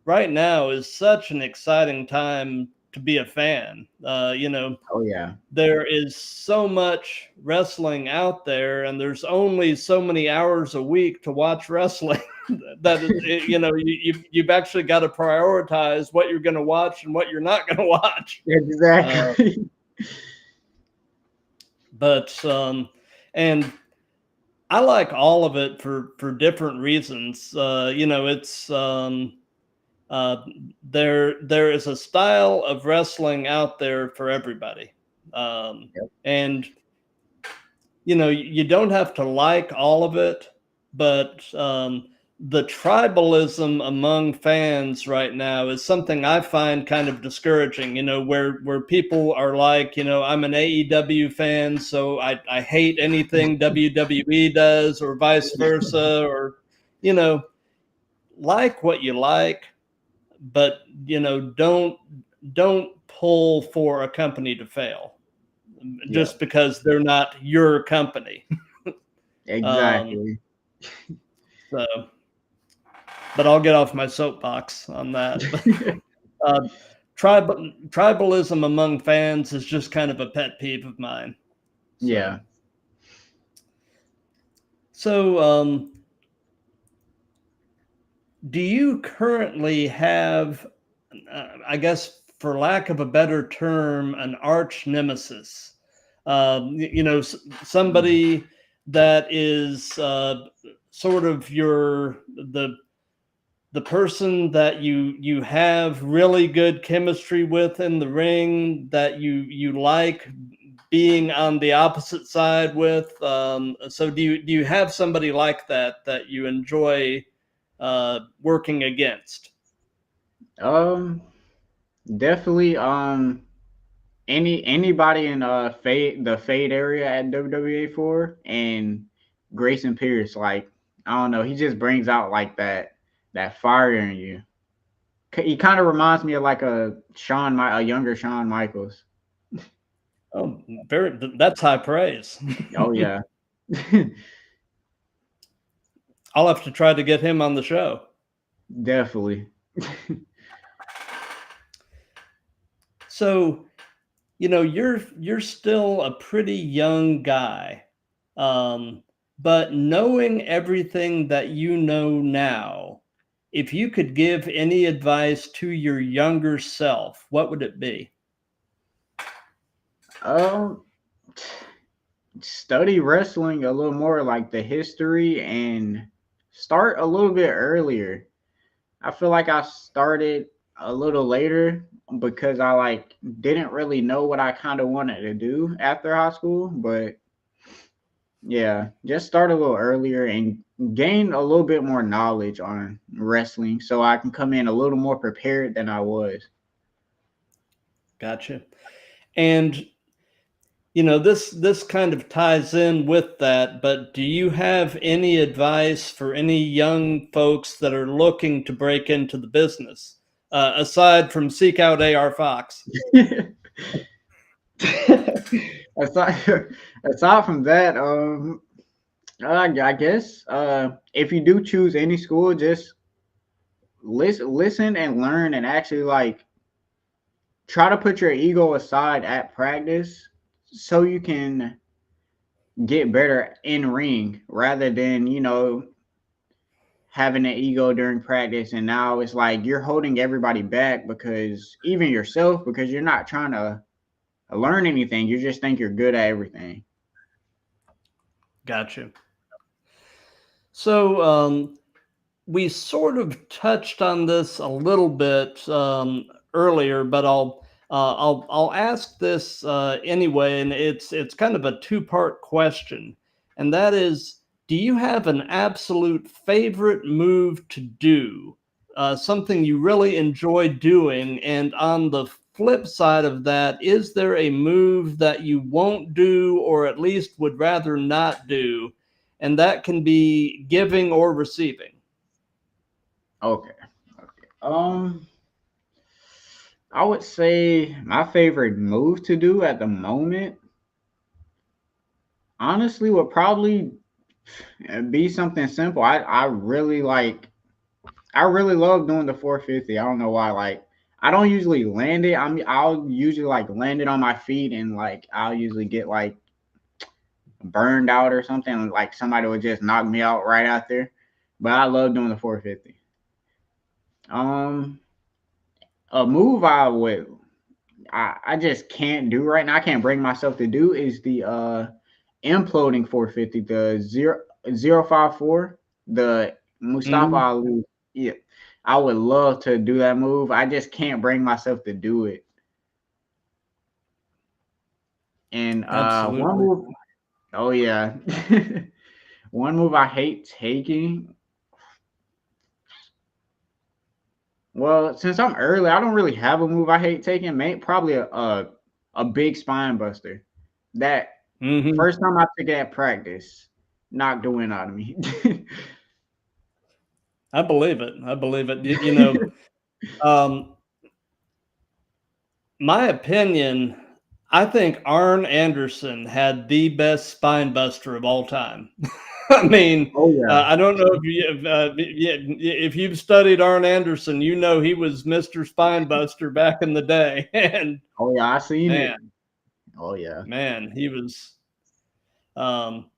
Speaker 1: right now is such an exciting time to be a fan.
Speaker 2: Oh yeah.
Speaker 1: There is so much wrestling out there, and there's only so many hours a week to watch wrestling. That you've actually got to prioritize what you're going to watch and what you're not going to watch. Uh,
Speaker 2: Exactly.
Speaker 1: but and I like all of it for different reasons. It's uh, there is a style of wrestling out there for everybody,
Speaker 2: Yep.
Speaker 1: and you don't have to like all of it, but the tribalism among fans right now is something I find kind of discouraging, where people are like, I'm an AEW fan, so I hate anything WWE does, or vice versa, or, you know, like what you like, but, don't pull for a company to fail
Speaker 2: Yeah,
Speaker 1: just because they're not your company. Um,
Speaker 2: exactly.
Speaker 1: so, but I'll get off my soapbox on that. uh, tribalism among fans is just kind of a pet peeve of mine. So,
Speaker 2: Yeah.
Speaker 1: so do you currently have, I guess, for lack of a better term, an arch nemesis? Somebody that is sort of the person that you have really good chemistry with in the ring, that you like being on the opposite side with. So do you have somebody like that you enjoy working against?
Speaker 2: Um, definitely. Anybody in the Fade area at WWE 4 and Grayson Pierce, like I don't know, he just brings out like that fire in you. He kind of reminds me of like a younger Shawn Michaels.
Speaker 1: Oh, that's high praise.
Speaker 2: Oh yeah,
Speaker 1: I'll have to try to get him on the show.
Speaker 2: definitely.
Speaker 1: So, you're still a pretty young guy, um, but knowing everything that you know now, if you could give any advice to your younger self, what would it be?
Speaker 2: Um, study wrestling a little more, like the history, and start a little bit earlier. I feel like I started a little later because I like didn't really know what I kind of wanted to do after high school, but yeah, just start a little earlier and gain a little bit more knowledge on wrestling so I can come in a little more prepared than I was.
Speaker 1: Gotcha. And this kind of ties in with that, but do you have any advice for any young folks that are looking to break into the business, aside from seek out AR Fox?
Speaker 2: aside, aside from that, I guess if you do choose any school, just listen and learn and actually like try to put your ego aside at practice so you can get better in ring rather than having an ego during practice and now it's like you're holding everybody back because even yourself because you're not trying to learn anything, you just think you're good at everything.
Speaker 1: Gotcha. So we sort of touched on this a little bit earlier, but I'll ask this anyway, and it's kind of a two-part question, and that is, do you have an absolute favorite move to do, something you really enjoy doing? And on the flip side of that, is there a move that you won't do, or at least would rather not do? And that can be giving or receiving.
Speaker 2: Okay. I would say my favorite move to do at the moment honestly would probably be something simple. I really love doing the 450. I don't know why. Like I don't usually land it. I'll usually like land it on my feet and like I'll usually get like burned out or something. Like somebody would just knock me out right out there. But I love doing the 450. Um, a move I just can't do right now. I can't bring myself to do is the imploding 450, the 054, the Mustafa
Speaker 1: Mhm.
Speaker 2: Ali. Yeah, I would love to do that move. I just can't bring myself to do it. And one
Speaker 1: Absolutely.
Speaker 2: move, oh yeah, one move I hate taking. Well, since I'm early, I don't really have a move I hate taking. Probably a big spine buster. That
Speaker 1: Mm-hmm.
Speaker 2: first time I took it at practice, knocked the wind out of me.
Speaker 1: I believe it. I believe it. You know, um, my opinion, I think Arn Anderson had the best spine buster of all time. I mean,
Speaker 2: Oh yeah,
Speaker 1: I don't know if you've studied Arn Anderson, you know he was Mr. Spinebuster back in the day, and
Speaker 2: oh yeah, I seen it.
Speaker 1: man,
Speaker 2: Oh yeah.
Speaker 1: man, he was. Um,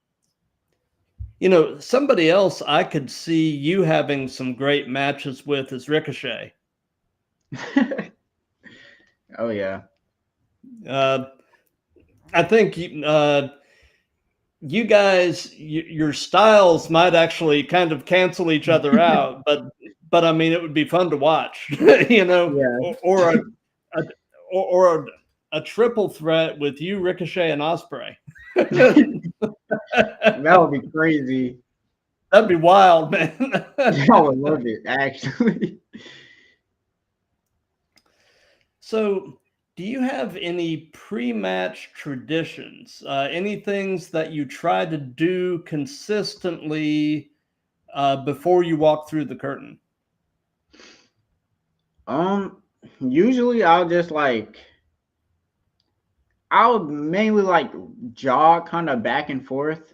Speaker 1: you know, somebody else I could see you having some great matches with is Ricochet.
Speaker 2: Oh yeah.
Speaker 1: Uh, I think you guys, your styles might actually kind of cancel each other out, but I mean, it would be fun to watch, you know,
Speaker 2: Yeah,
Speaker 1: a or a triple threat with you, Ricochet, and Osprey.
Speaker 2: that would be crazy.
Speaker 1: That'd be wild, man.
Speaker 2: I would love it actually.
Speaker 1: So, do you have any pre-match traditions? Any things that you try to do consistently before you walk through the curtain?
Speaker 2: Usually I'll mainly like jog kind of back and forth,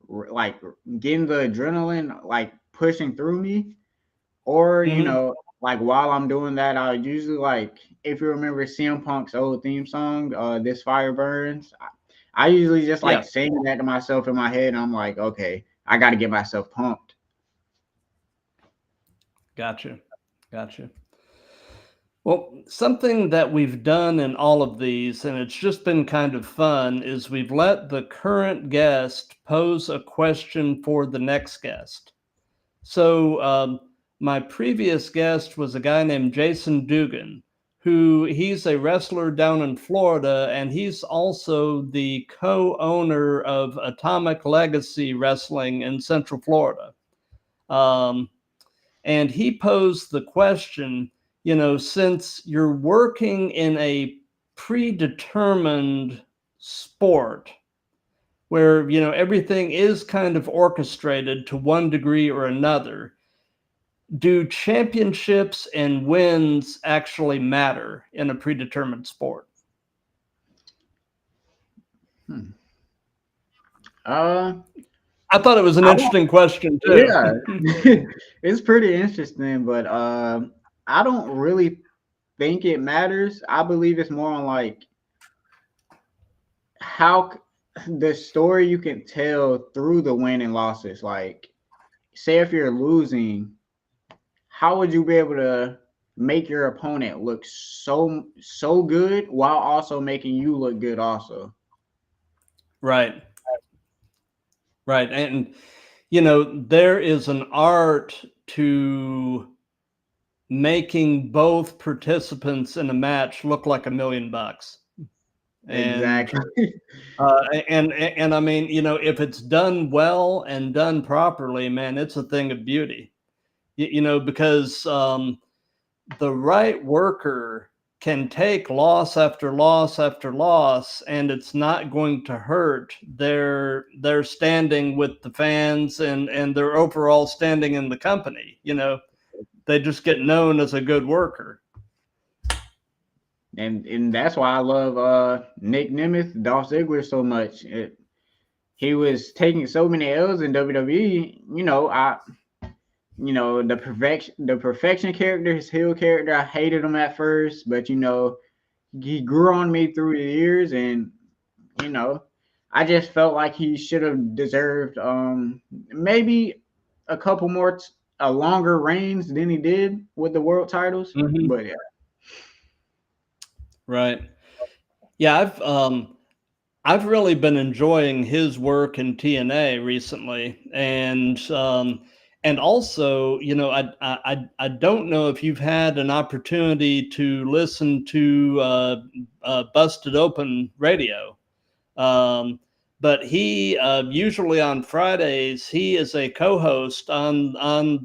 Speaker 2: like getting the adrenaline like pushing through me, or
Speaker 1: Hmm.
Speaker 2: like while I'm doing that, I'll usually like if you remember CM Punk's old theme song, "This Fire Burns." I usually just
Speaker 1: Yeah,
Speaker 2: like sing that to myself in my head, and I'm like, okay, I got to get myself pumped.
Speaker 1: gotcha, gotcha. Well, something that we've done in all of these, and it's just been kind of fun, is we've let the current guest pose a question for the next guest. So, my previous guest was a guy named Jason Dugan, who he's a wrestler down in Florida, and he's also the co-owner of Atomic Legacy Wrestling in Central Florida. Um, and he posed the question, you know, since you're working in a predetermined sport where, you know, everything is kind of orchestrated to one degree or another, do championships and wins actually matter in a predetermined sport?
Speaker 2: Hmm. Uh,
Speaker 1: I thought it was an
Speaker 2: I don't.
Speaker 1: interesting question too.
Speaker 2: Yeah, it's pretty interesting, but I don't really think it matters. I believe it's more on like how the story you can tell through the win and losses. Like, say if you're losing, how would you be able to make your opponent look so good while also making you look good also?
Speaker 1: Right, right. And, you know, there is an art to making both participants in a match look like $1,000,000. And
Speaker 2: Exactly.
Speaker 1: and I mean, you know, if it's done well and done properly, man, it's a thing of beauty. You know, because the right worker can take loss after loss after loss, and it's not going to hurt their standing with the fans and their overall standing in the company. You know, they just get known as a good worker.
Speaker 2: And that's why I love Nick Nemeth, Dolph Ziggler so much. He was taking so many L's in WWE. The perfection character, his heel character. I hated him at first, but he grew on me through the years, and you know, I just felt like he should have deserved maybe a couple more a longer reigns than he did with the world titles.
Speaker 1: Mhm.
Speaker 2: But yeah,
Speaker 1: Right. Yeah, I've really been enjoying his work in TNA recently, and also, you know, I don't know if you've had an opportunity to listen to Busted Open Radio, um, but he usually on Fridays he is a co-host on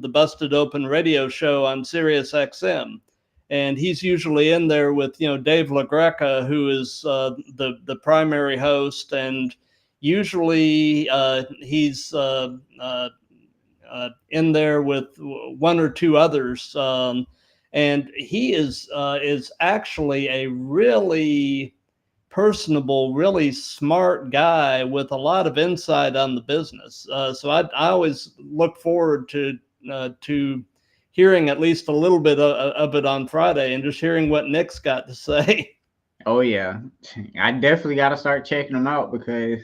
Speaker 1: the Busted Open radio show on Sirius XM, and he's usually in there with Dave LaGreca, who is the primary host, and usually he's in there with one or two others, and he is actually a really personable, really smart guy with a lot of insight on the business. So I always look forward to hearing at least a little bit of it on Friday and just hearing what Nick's got to say.
Speaker 2: Oh yeah, I definitely got to start checking him out because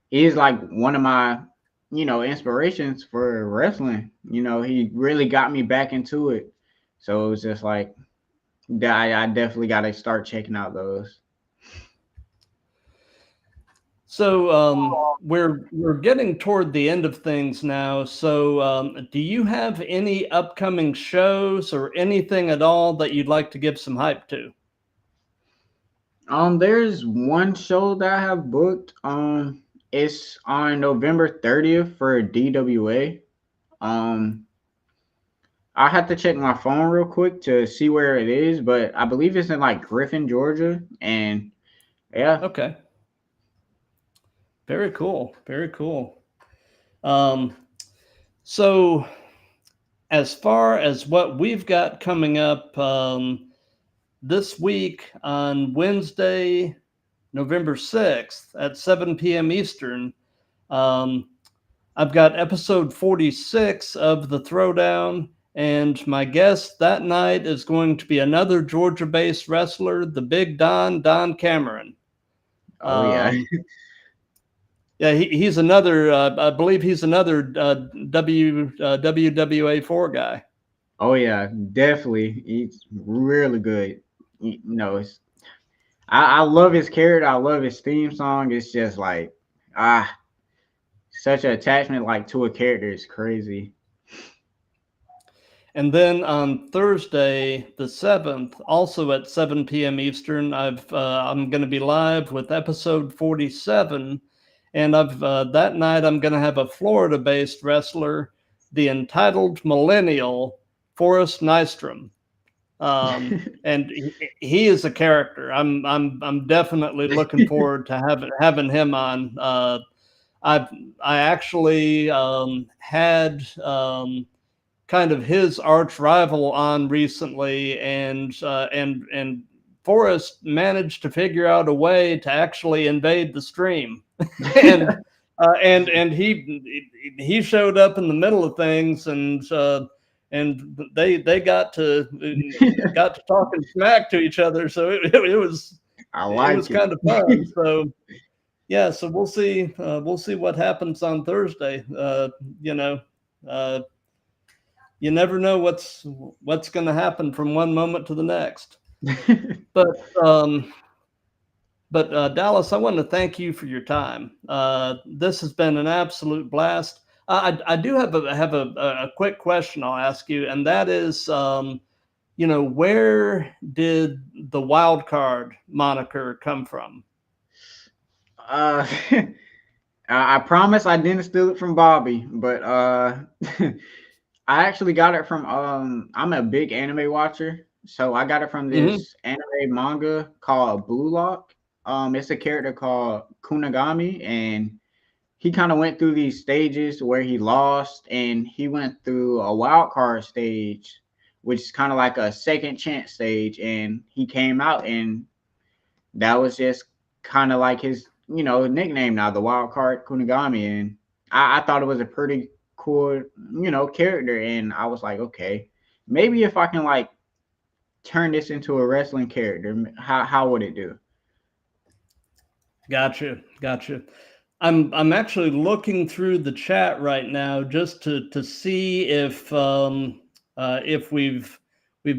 Speaker 2: he's like one of my, inspirations for wrestling. He really got me back into it. So it was just like, I definitely got to start checking out those.
Speaker 1: So we're getting toward the end of things now. So do you have any upcoming shows or anything at all that you'd like to give some hype to?
Speaker 2: There's one show that I have booked. It's on November 30th for DWA. Um, I have to check my phone real quick to see where it is, but I believe it's in like Griffin, Georgia. And yeah.
Speaker 1: Okay. Very cool. Very cool. Um, so as far as what we've got coming up this week on Wednesday, November 6th at 7 p.m. Eastern, I've got episode 46 of the Throwdown, and my guest that night is going to be another Georgia-based wrestler, the Big Don Cameron.
Speaker 2: Oh yeah.
Speaker 1: Yeah, he's another. I believe he's another WWA 4 guy.
Speaker 2: Oh yeah, definitely. He's really good. It's I love his character. I love his theme song. It's just like such an attachment like to a character is crazy.
Speaker 1: And then on Thursday, the 7th, also at 7 p.m. Eastern, I'm going to be live with episode 47. And that night, I'm going to have a Florida-based wrestler, the entitled millennial Forrest Nystrom. And he is a character. I'm definitely looking forward to having him on. I actually had kind of his arch rival on recently, and Forrest managed to figure out a way to actually invade the stream, and and he showed up in the middle of things, and they got to talking smack to each other, so it was it was kind of fun. So yeah, so we'll see what happens on Thursday. You never know what's going to happen from one moment to the next. But Dallas, I want to thank you for your time. This has been an absolute blast. I do have a quick question I'll ask you, and that is, where did the wild card moniker come from?
Speaker 2: I promise I didn't steal it from Bobby, but I actually got it from I'm a big anime watcher, so I got it from this anime manga called Blue Lock. It's a character called Kunigami, and he kind of went through these stages where he lost, and he went through a wild card stage, which is kind of like a second chance stage, and he came out, and that was just kind of like his nickname now, the wild card Kunigami, and I thought it was a pretty cool character, and I was like, okay, maybe if I can like turn this into a wrestling character, how would it do?
Speaker 1: Gotcha. I'm actually looking through the chat right now just to see if we've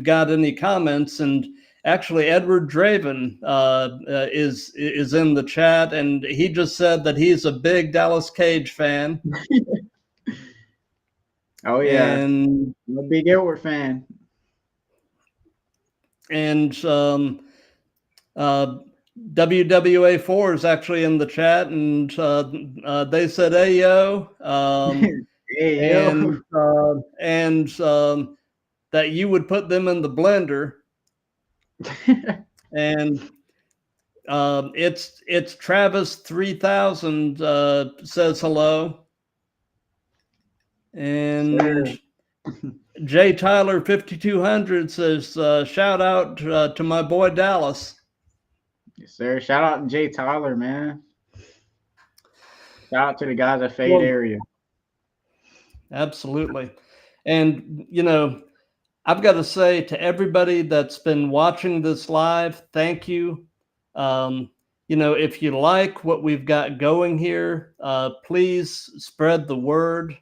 Speaker 1: got any comments, and actually Edward Draven is in the chat, and he just said that he's a big Dallas Cage fan.
Speaker 2: Oh yeah, and I'm a big Edward fan.
Speaker 1: And WWA4 is actually in the chat, and they said, "Hey yo,"
Speaker 2: Hey, yo.
Speaker 1: and that you would put them in the blender, and it's Travis 3000 says hello, and
Speaker 2: Sir.
Speaker 1: J Tyler 5200 says shout out to my boy Dallas.
Speaker 2: Yes, sir. Shout out to Jay Tyler, man. Shout out to the guys at Fade
Speaker 1: Well,
Speaker 2: area.
Speaker 1: absolutely. And, you know, I've got to say to everybody that's been watching this live, thank you. You know, if you like what we've got going here, please spread the word.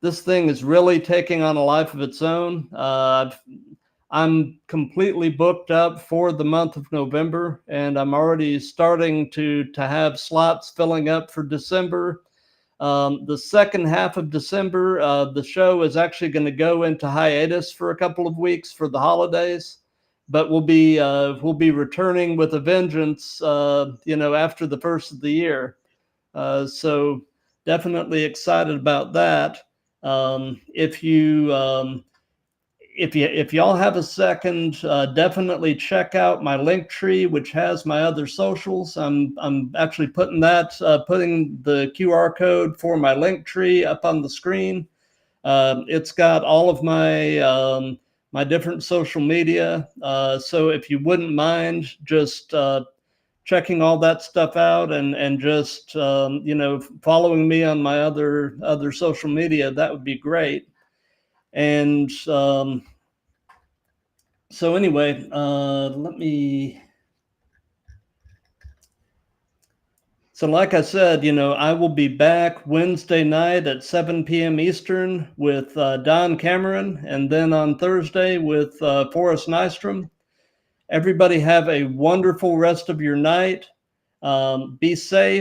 Speaker 1: This thing is really taking on a life of its own. I'm completely booked up for the month of November, and I'm already starting to have slots filling up for December. The second half of December, the show is actually going to go into hiatus for a couple of weeks for the holidays, but we'll be returning with a vengeance, you know, after the first of the year. So definitely excited about that. If y'all have a second, definitely check out my link tree, which has my other socials. I'm actually putting the QR code for my link tree up on the screen. It's got all of my different social media. So if you wouldn't mind just checking all that stuff out and just you know, following me on my other social media, that would be great. And so anyway, so like I said, you know, I will be back Wednesday night at 7 p.m. Eastern with Don Cameron, and then on Thursday with Forrest Nystrom. Everybody have a wonderful rest of your night. Be safe.